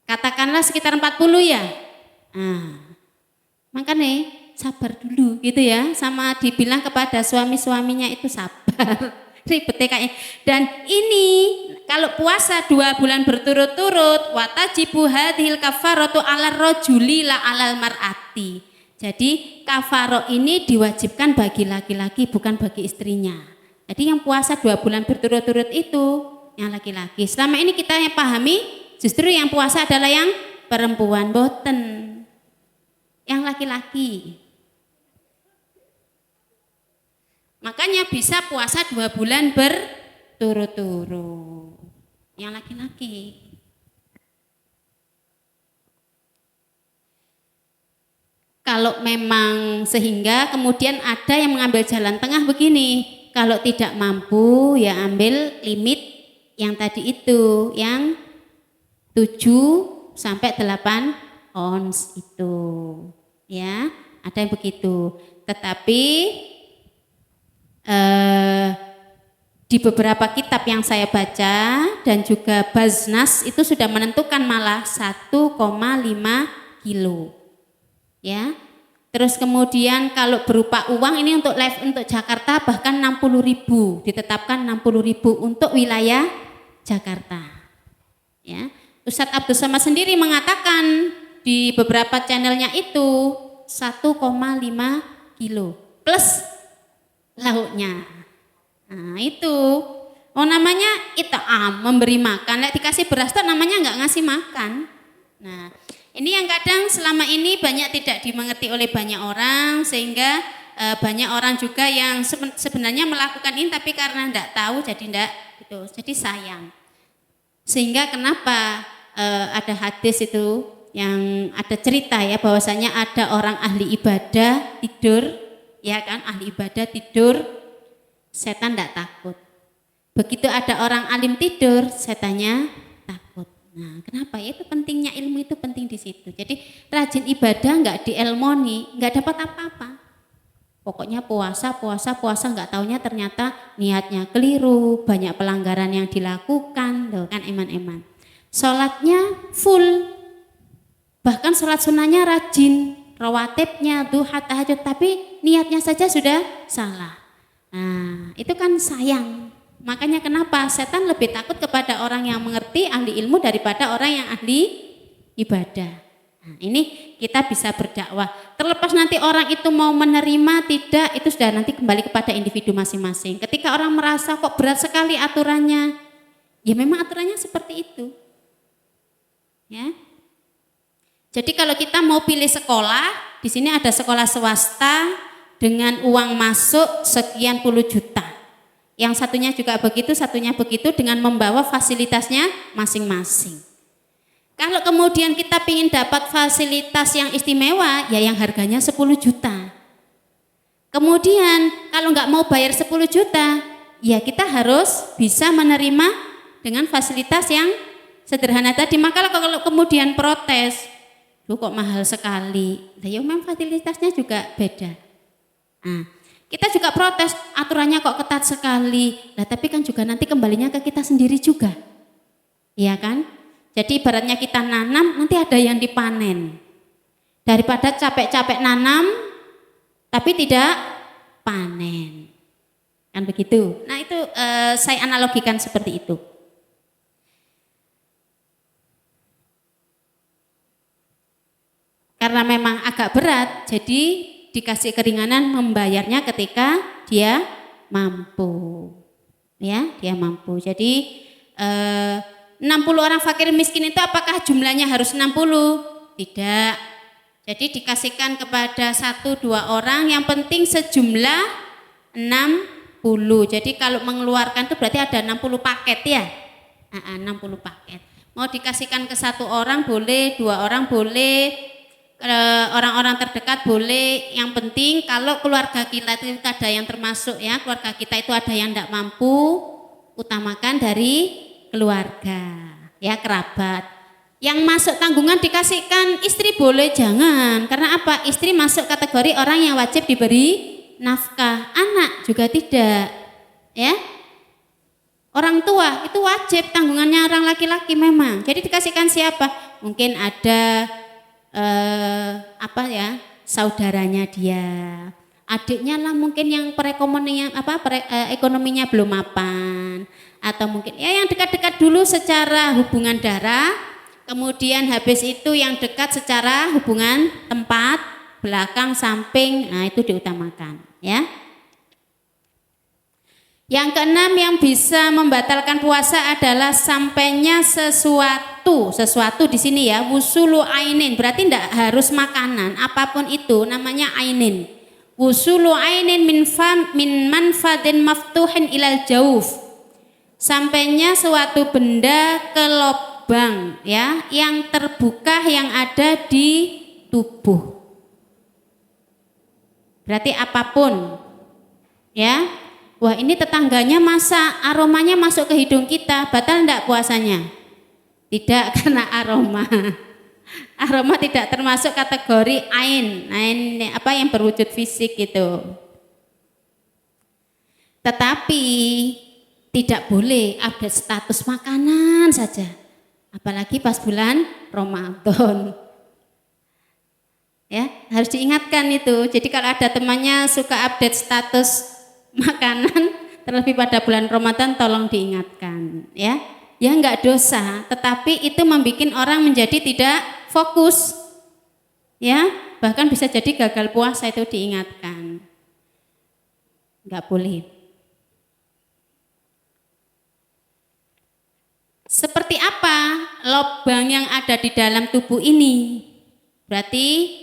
S2: Katakanlah sekitar 40 ya. Nah, makanya sabar dulu gitu ya, sama dibilang kepada suami-suaminya itu sabar. Ribetnya kayaknya. Dan ini kalau puasa 2 bulan berturut-turut, watajibu hadhil kafaratu 'alal rajuli la 'alal mar'ati. Jadi kafaroh ini diwajibkan bagi laki-laki bukan bagi istrinya. Jadi yang puasa 2 bulan berturut-turut itu yang laki-laki. Selama ini kita yang pahami justru yang puasa adalah yang perempuan, boten. Yang laki-laki. Makanya bisa puasa 2 bulan berturut-turut. Yang laki-laki. Kalau memang sehingga kemudian ada yang mengambil jalan tengah begini. Kalau tidak mampu ya ambil limit yang tadi itu, yang 7 sampai 8 ons itu. Ya, ada yang begitu. Tetapi di beberapa kitab yang saya baca dan juga Baznas itu sudah menentukan malah 1,5 kilo. Ya. Terus kemudian kalau berupa uang ini untuk live untuk Jakarta bahkan 60.000, ditetapkan 60.000 untuk wilayah Jakarta. Ya. Ustadz Abdul Samad sendiri mengatakan di beberapa channelnya itu 1,5 kilo plus lauknya. Nah itu, oh namanya it'am, memberi makan. Lek dikasih beras itu namanya nggak ngasih makan. Nah ini yang kadang selama ini banyak tidak dimengerti oleh banyak orang sehingga banyak orang juga yang sebenarnya melakukan ini tapi karena enggak tahu jadi enggak gitu. Jadi sayang. Sehingga kenapa ada hadis itu yang ada cerita ya bahwasanya ada orang ahli ibadah tidur, ya kan, ahli ibadah tidur, setan enggak takut. Begitu ada orang alim tidur, setannya takut. Nah, kenapa? Ya itu pentingnya ilmu, itu penting di situ. Jadi rajin ibadah enggak dielmoni, enggak dapat apa-apa. Pokoknya puasa enggak taunya ternyata niatnya keliru, banyak pelanggaran yang dilakukan, tuh kan eman-eman. Sholatnya full, bahkan sholat sunnahnya rajin, rawatibnya, duha, tahajud, tapi niatnya saja sudah salah. Nah, itu kan sayang. Makanya kenapa setan lebih takut kepada orang yang mengerti ahli ilmu daripada orang yang ahli ibadah. Nah, ini kita bisa berdakwah. Terlepas nanti orang itu mau menerima tidak, itu sudah nanti kembali kepada individu masing-masing. Ketika orang merasa kok berat sekali aturannya, ya memang aturannya seperti itu. Ya. Jadi kalau kita mau pilih sekolah, di sini ada sekolah swasta dengan uang masuk sekian puluh juta. Yang satunya juga begitu, satunya begitu dengan membawa fasilitasnya masing-masing. Kalau kemudian kita ingin dapat fasilitas yang istimewa, ya yang harganya 10 juta. Kemudian kalau nggak mau bayar 10 juta, ya kita harus bisa menerima dengan fasilitas yang sederhana tadi. Maka kalau kemudian protes, kok mahal sekali, nah, ya memang fasilitasnya juga beda. Nah, kita juga protes, aturannya kok ketat sekali. Nah, tapi kan juga nanti kembalinya ke kita sendiri juga. Iya kan? Jadi ibaratnya kita nanam, nanti ada yang dipanen. daripada capek-capek nanam tapi tidak panen. Kan begitu. Nah itu saya analogikan seperti itu. Karena memang agak berat, jadi dikasih keringanan membayarnya ketika dia mampu. Ya, dia mampu. Jadi 60 orang fakir miskin itu apakah jumlahnya harus 60? Tidak. Jadi dikasihkan kepada 1-2 orang, yang penting sejumlah 60. Jadi kalau mengeluarkan itu berarti ada 60 paket ya. 60 paket. Mau dikasihkan ke 1 orang boleh, 2 orang boleh, orang-orang terdekat boleh. Yang penting kalau keluarga kita itu ada yang termasuk ya, keluarga kita itu ada yang tidak mampu, utamakan dari keluarga ya, kerabat. Yang masuk tanggungan dikasihkan istri boleh, jangan. Karena apa? Istri masuk kategori orang yang wajib diberi nafkah. Anak juga tidak ya. Orang tua itu wajib tanggungannya orang laki-laki memang. Jadi dikasihkan siapa? Mungkin ada saudaranya dia, adiknya lah mungkin yang ekonominya belum mapan, atau mungkin ya yang dekat-dekat dulu secara hubungan darah, kemudian habis itu yang dekat secara hubungan tempat, belakang, samping, nah itu diutamakan ya. Yang keenam yang bisa membatalkan puasa adalah sampainya sesuatu di sini ya, wusulu ainin, berarti tidak harus makanan, apapun itu namanya ainin. Wusulu ainin min manfadin maftuhin ilal jauf, sampainya suatu benda ke lubang ya, yang terbuka yang ada di tubuh. Berarti apapun ya. Wah ini tetangganya masak, aromanya masuk ke hidung kita, batal enggak puasanya? Tidak, karena aroma. Aroma tidak termasuk kategori ain yang berwujud fisik gitu. Tetapi tidak boleh update status makanan saja, apalagi pas bulan Ramadan. Ya, harus diingatkan itu. Jadi kalau ada temannya suka update status makanan terlebih pada bulan Ramadan, tolong diingatkan ya. Ya enggak dosa, tetapi itu membuat orang menjadi tidak fokus ya, bahkan bisa jadi gagal puasa, itu diingatkan. Enggak boleh. Seperti apa lubang yang ada di dalam tubuh ini? Berarti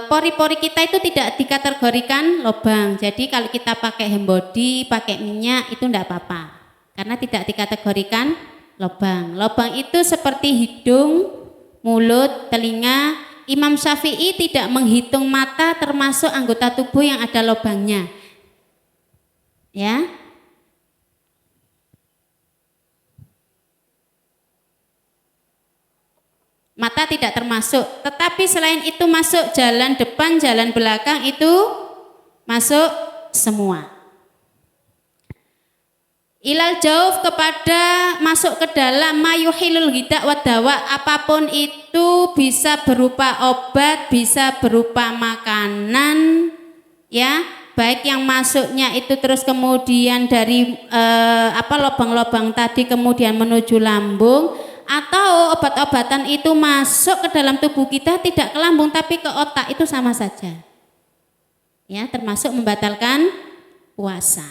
S2: pori-pori kita itu tidak dikategorikan lubang. Jadi kalau kita pakai hembody, pakai minyak itu tidak apa-apa, karena tidak dikategorikan lubang. Lubang itu seperti hidung, mulut, telinga. Imam Syafi'i tidak menghitung mata termasuk anggota tubuh yang ada lubangnya. Ya. Mata tidak termasuk, tetapi selain itu masuk jalan depan, jalan belakang itu masuk semua. Ilal jauf, kepada masuk ke dalam mayuhilul hidak wadawa, apapun itu bisa berupa obat, bisa berupa makanan ya, baik yang masuknya itu terus kemudian dari lubang-lubang tadi kemudian menuju lambung, atau obat-obatan itu masuk ke dalam tubuh kita, tidak ke lambung tapi ke otak, itu sama saja ya, termasuk membatalkan puasa.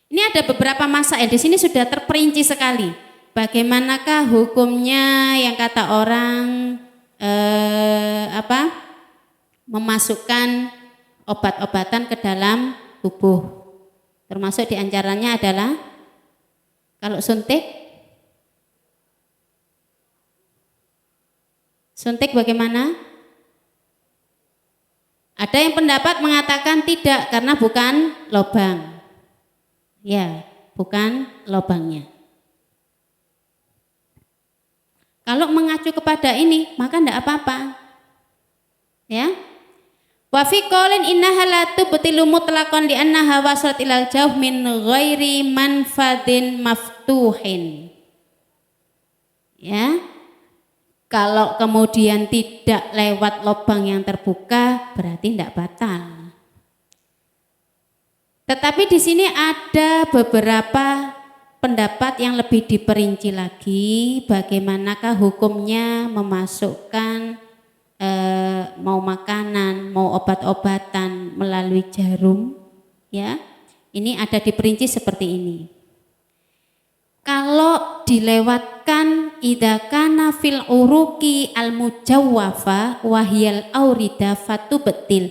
S2: Ini ada beberapa masail di sini sudah terperinci sekali. Bagaimanakah hukumnya yang kata orang memasukkan obat-obatan ke dalam tubuh, termasuk diantaranya adalah kalau suntik bagaimana? Ada yang pendapat mengatakan tidak, karena bukan lubang. Ya, bukan lubangnya. Kalau mengacu kepada ini, maka tidak apa-apa. Ya. Wa fi qaulin innaha la tubtilu mutlaqan li annaha wasalat ilal jauh min ghairi manfadin maftuhin. Ya. Kalau kemudian tidak lewat lubang yang terbuka, berarti tidak batal. Tetapi di sini ada beberapa pendapat yang lebih diperinci lagi, bagaimanakah hukumnya memasukkan mau makanan, mau obat-obatan melalui jarum, ya. Ini ada diperinci seperti ini. Kalau dilewatkan idza kana fil uruqi al mujawwafa wahyal aurida fatubatil.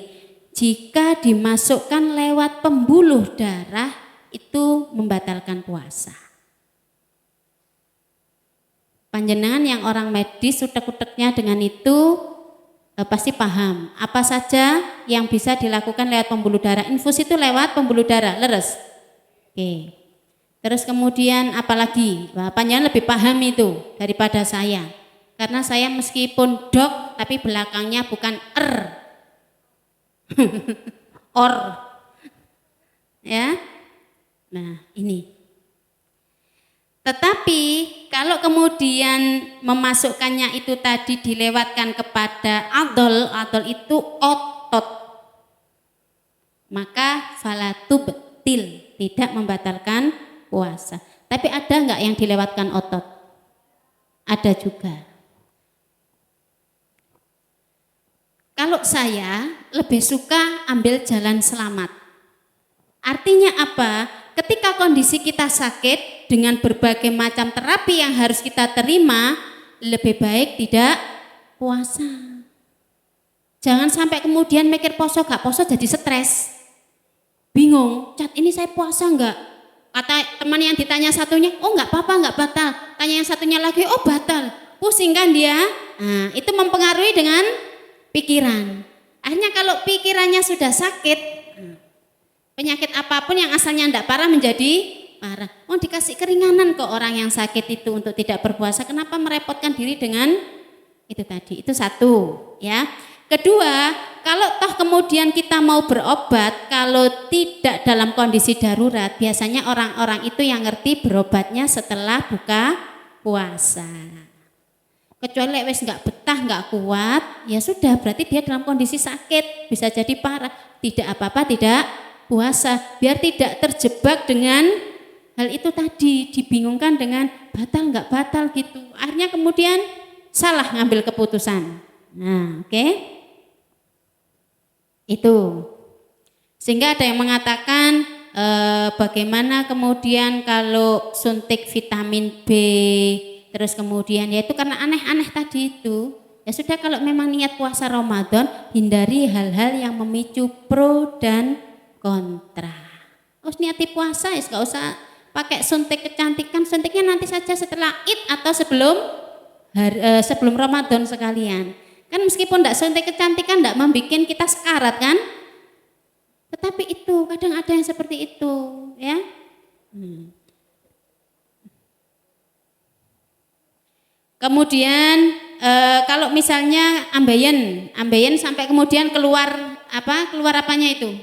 S2: Jika dimasukkan lewat pembuluh darah itu membatalkan puasa. Panjenengan yang orang medis utek-uteknya dengan itu pasti paham apa saja yang bisa dilakukan lewat pembuluh darah. Infus itu lewat pembuluh darah, leres. Oke. Terus kemudian apalagi? Panjenengan lebih paham itu daripada saya. Karena saya meskipun dok tapi belakangnya bukan or. Ya. Nah, ini. Tetapi kalau kemudian memasukkannya itu tadi dilewatkan kepada adol itu otot, maka falatu betil, tidak membatalkan puasa. Tapi ada enggak yang dilewatkan otot? Ada juga. Kalau saya lebih suka ambil jalan selamat. Artinya apa? Ketika kondisi kita sakit dengan berbagai macam terapi yang harus kita terima, lebih baik tidak puasa. Jangan sampai kemudian mikir poso gak poso jadi stres. Bingung, Cat ini saya puasa enggak? Kata teman yang ditanya satunya, oh enggak apa-apa, enggak batal. Tanya yang satunya lagi, oh batal. Pusing kan dia? Nah, itu mempengaruhi dengan pikiran. Akhirnya kalau pikirannya sudah sakit, penyakit apapun yang asalnya enggak parah menjadi parah. Oh dikasih keringanan kok orang yang sakit itu untuk tidak berpuasa. Kenapa merepotkan diri dengan itu tadi? Itu satu, ya. Kedua, kalau toh kemudian kita mau berobat, kalau tidak dalam kondisi darurat, biasanya orang-orang itu yang ngerti berobatnya setelah buka puasa. Kecuali wis nggak betah, nggak kuat, ya sudah berarti dia dalam kondisi sakit, bisa jadi parah. Tidak apa-apa, tidak puasa, biar tidak terjebak dengan hal itu tadi, dibingungkan dengan batal nggak batal gitu. Akhirnya kemudian salah ngambil keputusan. Nah, oke. Itu. Sehingga ada yang mengatakan bagaimana kemudian kalau suntik vitamin B, terus kemudian ya itu karena aneh-aneh tadi itu. Ya sudah kalau memang niat puasa Ramadan, hindari hal-hal yang memicu pro dan kontra. Oh niati puasa ya nggak usah pakai suntik kecantikan, suntiknya nanti saja setelah Id atau sebelum Ramadan sekalian. Kan meskipun tidak suntik kecantikan tidak membuat kita sekarat kan? Tetapi itu kadang ada yang seperti itu, ya. Kemudian kalau misalnya ambeien sampai kemudian keluar apanya itu?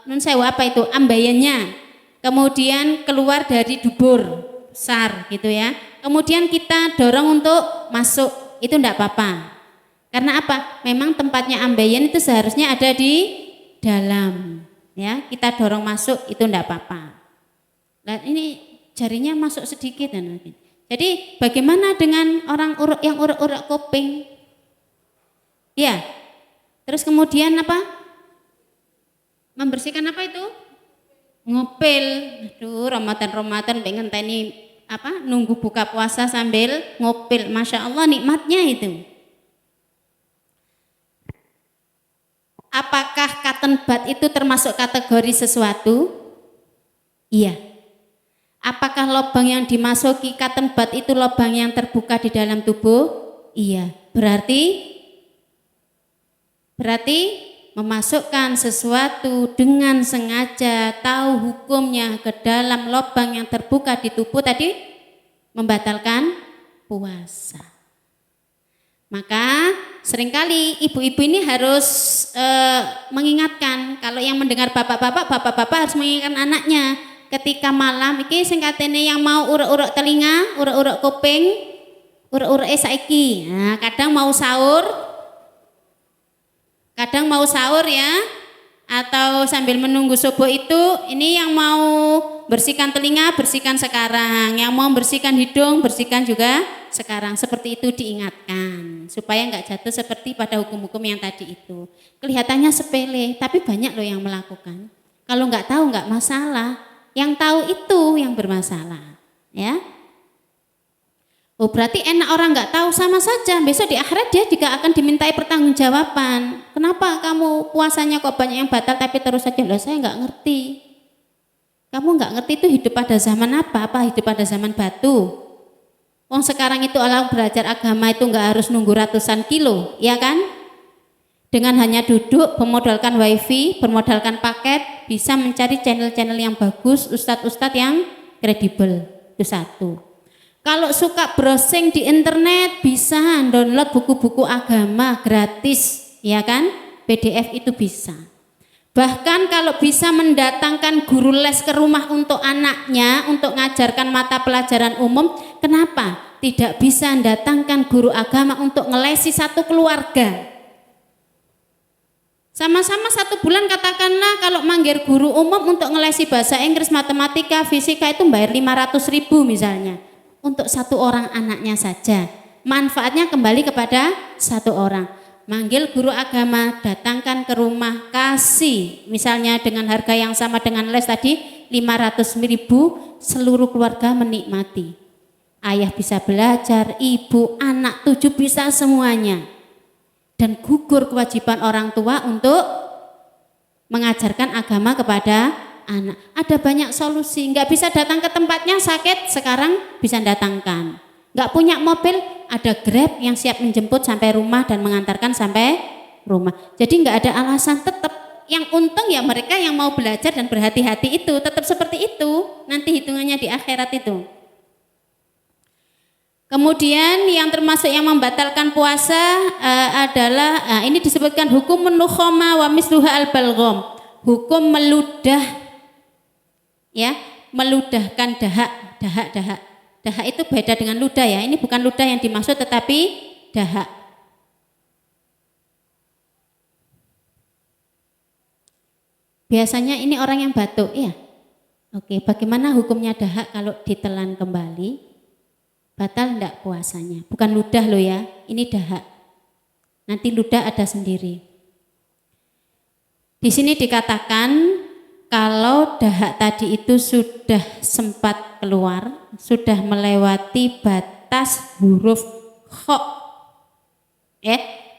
S2: Nun sewu apa itu? Ambeyennya. Kemudian keluar dari dubur besar gitu ya. Kemudian kita dorong untuk masuk, itu enggak apa-apa. Karena apa? Memang tempatnya ambeien itu seharusnya ada di dalam, ya. Kita dorong masuk itu enggak apa-apa. Nah, ini jarinya masuk sedikit dan mungkin. Jadi bagaimana dengan orang yang urek-urek kuping? Ya. Terus kemudian apa? Membersihkan apa itu? Ngopil. Aduh, Ramadan pengen tani nunggu buka puasa sambil ngopil. Masya Allah nikmatnya itu. Apakah cotton bud itu termasuk kategori sesuatu? Iya. Apakah lubang yang dimasuki cotton bud itu lubang yang terbuka di dalam tubuh? Iya. Berarti memasukkan sesuatu dengan sengaja, tahu hukumnya ke dalam lubang yang terbuka di tubuh tadi membatalkan puasa. Maka seringkali ibu-ibu ini harus mengingatkan, kalau yang mendengar bapak-bapak harus mengingatkan anaknya ketika malam iki sing katene yang mau urek-urek telinga, urek-urek kuping, Urek-ureke saiki. Nah, kadang mau sahur ya, atau sambil menunggu subuh itu, ini yang mau bersihkan telinga, bersihkan sekarang, yang mau bersihkan hidung, bersihkan juga sekarang. Seperti itu diingatkan, supaya nggak jatuh seperti pada hukum-hukum yang tadi itu. Kelihatannya sepele, tapi banyak loh yang melakukan. Kalau nggak tahu nggak masalah, yang tahu itu yang bermasalah, ya. Oh berarti enak orang nggak tahu, sama saja besok di akhirat dia juga akan dimintai pertanggungjawaban. Kenapa kamu puasanya kok banyak yang batal tapi terus saja? Loh saya nggak ngerti. Kamu nggak ngerti itu hidup pada zaman apa? Apa hidup pada zaman batu? Wong sekarang itu orang belajar agama itu nggak harus nunggu ratusan kilo, ya kan? Dengan hanya duduk, bermodalkan wifi, bermodalkan paket, bisa mencari channel-channel yang bagus, ustadz-ustadz yang kredibel. Itu satu. Kalau suka browsing di internet bisa download buku-buku agama gratis, ya kan? PDF itu bisa. Bahkan kalau bisa mendatangkan guru les ke rumah untuk anaknya, untuk mengajarkan mata pelajaran umum, kenapa tidak bisa mendatangkan guru agama untuk ngelesi satu keluarga? Sama-sama 1 bulan katakanlah kalau manggil guru umum untuk ngelesi bahasa Inggris, matematika, fisika itu bayar 500.000 misalnya. Untuk 1 orang anaknya saja, manfaatnya kembali kepada 1 orang. Manggil guru agama, datangkan ke rumah, kasih misalnya dengan harga yang sama dengan les tadi 500.000, seluruh keluarga menikmati. Ayah bisa belajar, ibu, anak 7 bisa semuanya. Dan gugur kewajiban orang tua untuk mengajarkan agama kepada anak. Ada banyak solusi. Nggak bisa datang ke tempatnya, sakit, sekarang bisa datangkan. Nggak punya mobil, ada Grab yang siap menjemput sampai rumah dan mengantarkan sampai rumah. Jadi nggak ada alasan, tetap yang untung ya mereka yang mau belajar dan berhati-hati itu, tetap seperti itu nanti hitungannya di akhirat itu. Kemudian yang termasuk yang membatalkan puasa adalah ini disebutkan hukum menukhoma wa misluha al-balgham, hukum meludah, ya, meludahkan dahak. Dahak itu beda dengan ludah ya. Ini bukan ludah yang dimaksud tetapi dahak. Biasanya ini orang yang batuk ya. Oke, bagaimana hukumnya dahak kalau ditelan kembali? Batal enggak puasanya? Bukan ludah loh ya, ini dahak. Nanti ludah ada sendiri. Di sini dikatakan kalau dahak tadi itu sudah sempat keluar, sudah melewati batas huruf kha,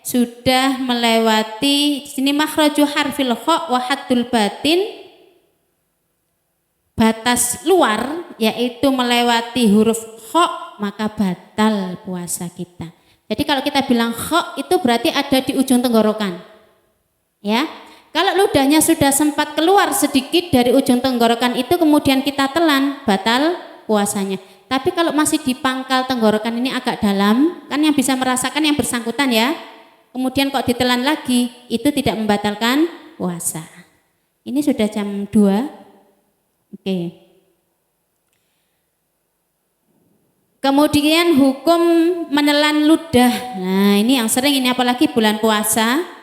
S2: sudah melewati di sini makhraju harfil kha wa haddul batin, batas luar yaitu melewati huruf kha, maka batal puasa kita. Jadi kalau kita bilang kha itu berarti ada di ujung tenggorokan, ya. Kalau ludahnya sudah sempat keluar sedikit dari ujung tenggorokan itu kemudian kita telan, batal puasanya. Tapi kalau masih di pangkal tenggorokan ini agak dalam, kan yang bisa merasakan yang bersangkutan ya. Kemudian kok ditelan lagi, itu tidak membatalkan puasa. Ini sudah jam 2. Oke. Kemudian hukum menelan ludah. Nah, ini yang sering ini apalagi bulan puasa.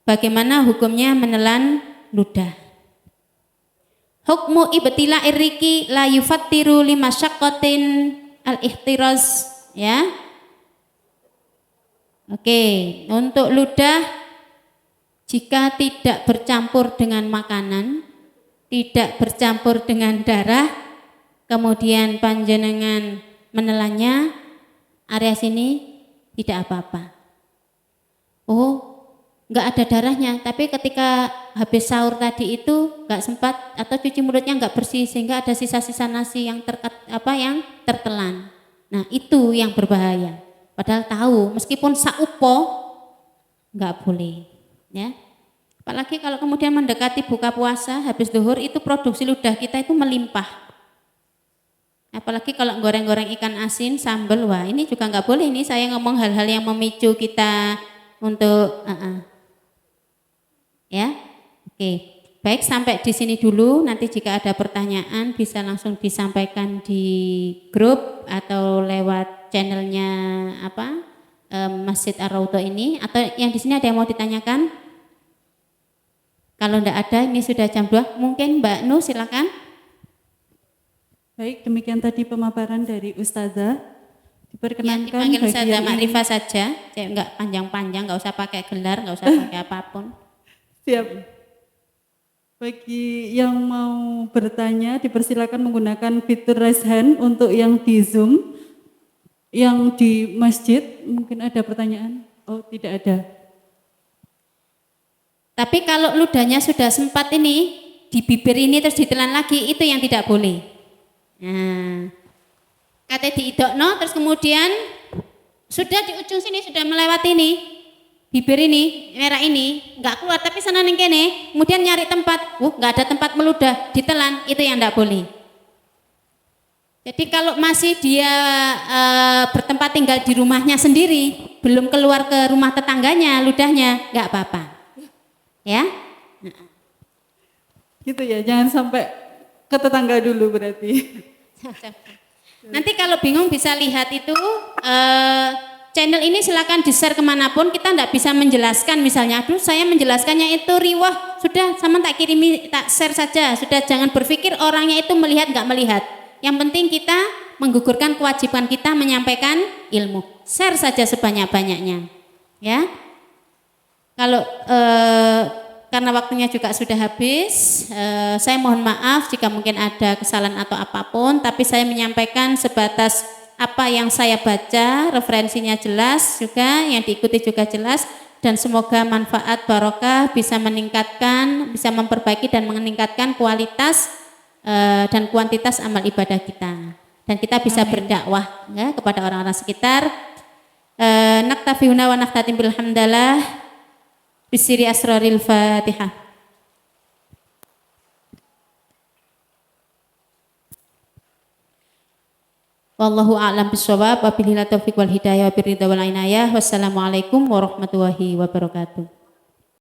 S2: Bagaimana hukumnya menelan ludah? Hukmu ibtila irriki la yufattiru lima syaqqatin al-ihtiraz, ya. Oke, untuk ludah jika tidak bercampur dengan makanan, tidak bercampur dengan darah, kemudian panjenengan menelannya, area sini tidak apa-apa. Oh, nggak ada darahnya, tapi ketika habis sahur tadi itu nggak sempat atau cuci mulutnya nggak bersih sehingga ada sisa-sisa nasi yang yang tertelan. Nah itu yang berbahaya. Padahal tahu meskipun saupo nggak boleh, ya. Apalagi kalau kemudian mendekati buka puasa habis zuhur itu produksi ludah kita itu melimpah. Apalagi kalau goreng-goreng ikan asin sambal, wah ini juga nggak boleh. Ini saya ngomong hal-hal yang memicu kita untuk ya, oke, baik sampai di sini dulu. Nanti jika ada pertanyaan bisa langsung disampaikan di grup atau lewat channelnya Masjid Ar-Raudhah ini, atau yang di sini ada yang mau ditanyakan? Kalau tidak ada, ini sudah jam 2, mungkin Mbak Nu silakan.
S1: Baik, demikian tadi pemaparan dari Ustazah.
S2: Ya,
S1: Diperkenankan
S2: dipanggil
S1: bagi
S2: Ustazah
S1: yang ingin-
S2: Makrifah saja, enggak panjang-panjang, enggak usah pakai gelar, enggak usah pakai apapun.
S1: Siap. Bagi yang mau bertanya, dipersilakan menggunakan fitur raise hand untuk yang di Zoom. Yang di masjid, mungkin ada pertanyaan? Oh, tidak ada.
S2: Tapi kalau ludahnya sudah sempat ini, di bibir ini terus ditelan lagi, itu yang tidak boleh. Nah, kata diidokno, terus kemudian sudah di ujung sini, sudah melewati ini, bibir ini, merah ini, enggak keluar, tapi sana ning kene, kemudian nyari tempat, enggak ada tempat meludah, ditelan, itu yang enggak boleh. Jadi kalau masih dia bertempat tinggal di rumahnya sendiri, belum keluar ke rumah tetangganya, ludahnya, enggak apa-apa. Ya?
S1: Gitu ya, jangan sampai ke tetangga dulu berarti.
S2: Nanti kalau bingung bisa lihat itu channel ini silakan di-share kemanapun, kita tidak bisa menjelaskan misalnya, aduh saya menjelaskannya itu riwah, sudah sama tak kirimi, tak share saja, sudah jangan berpikir orangnya itu melihat nggak melihat. Yang penting kita menggugurkan kewajiban kita menyampaikan ilmu, share saja sebanyak-banyaknya, ya. Kalau karena waktunya juga sudah habis, saya mohon maaf jika mungkin ada kesalahan atau apapun, tapi saya menyampaikan sebatas apa yang saya baca, referensinya jelas juga, yang diikuti juga jelas, dan semoga manfaat barokah bisa meningkatkan, bisa memperbaiki dan meningkatkan kualitas dan kuantitas amal ibadah kita, dan kita bisa berdakwah ya, kepada orang-orang sekitar. Naktafi huna wa naktatim bil hamdalah. Bisiri asraril Fatihah. Wallahu a'lam bishawab, wabillahi taufiq wal hidayah, wabiridha wal inayah. Wassalamualaikum warahmatullahi wabarakatuh.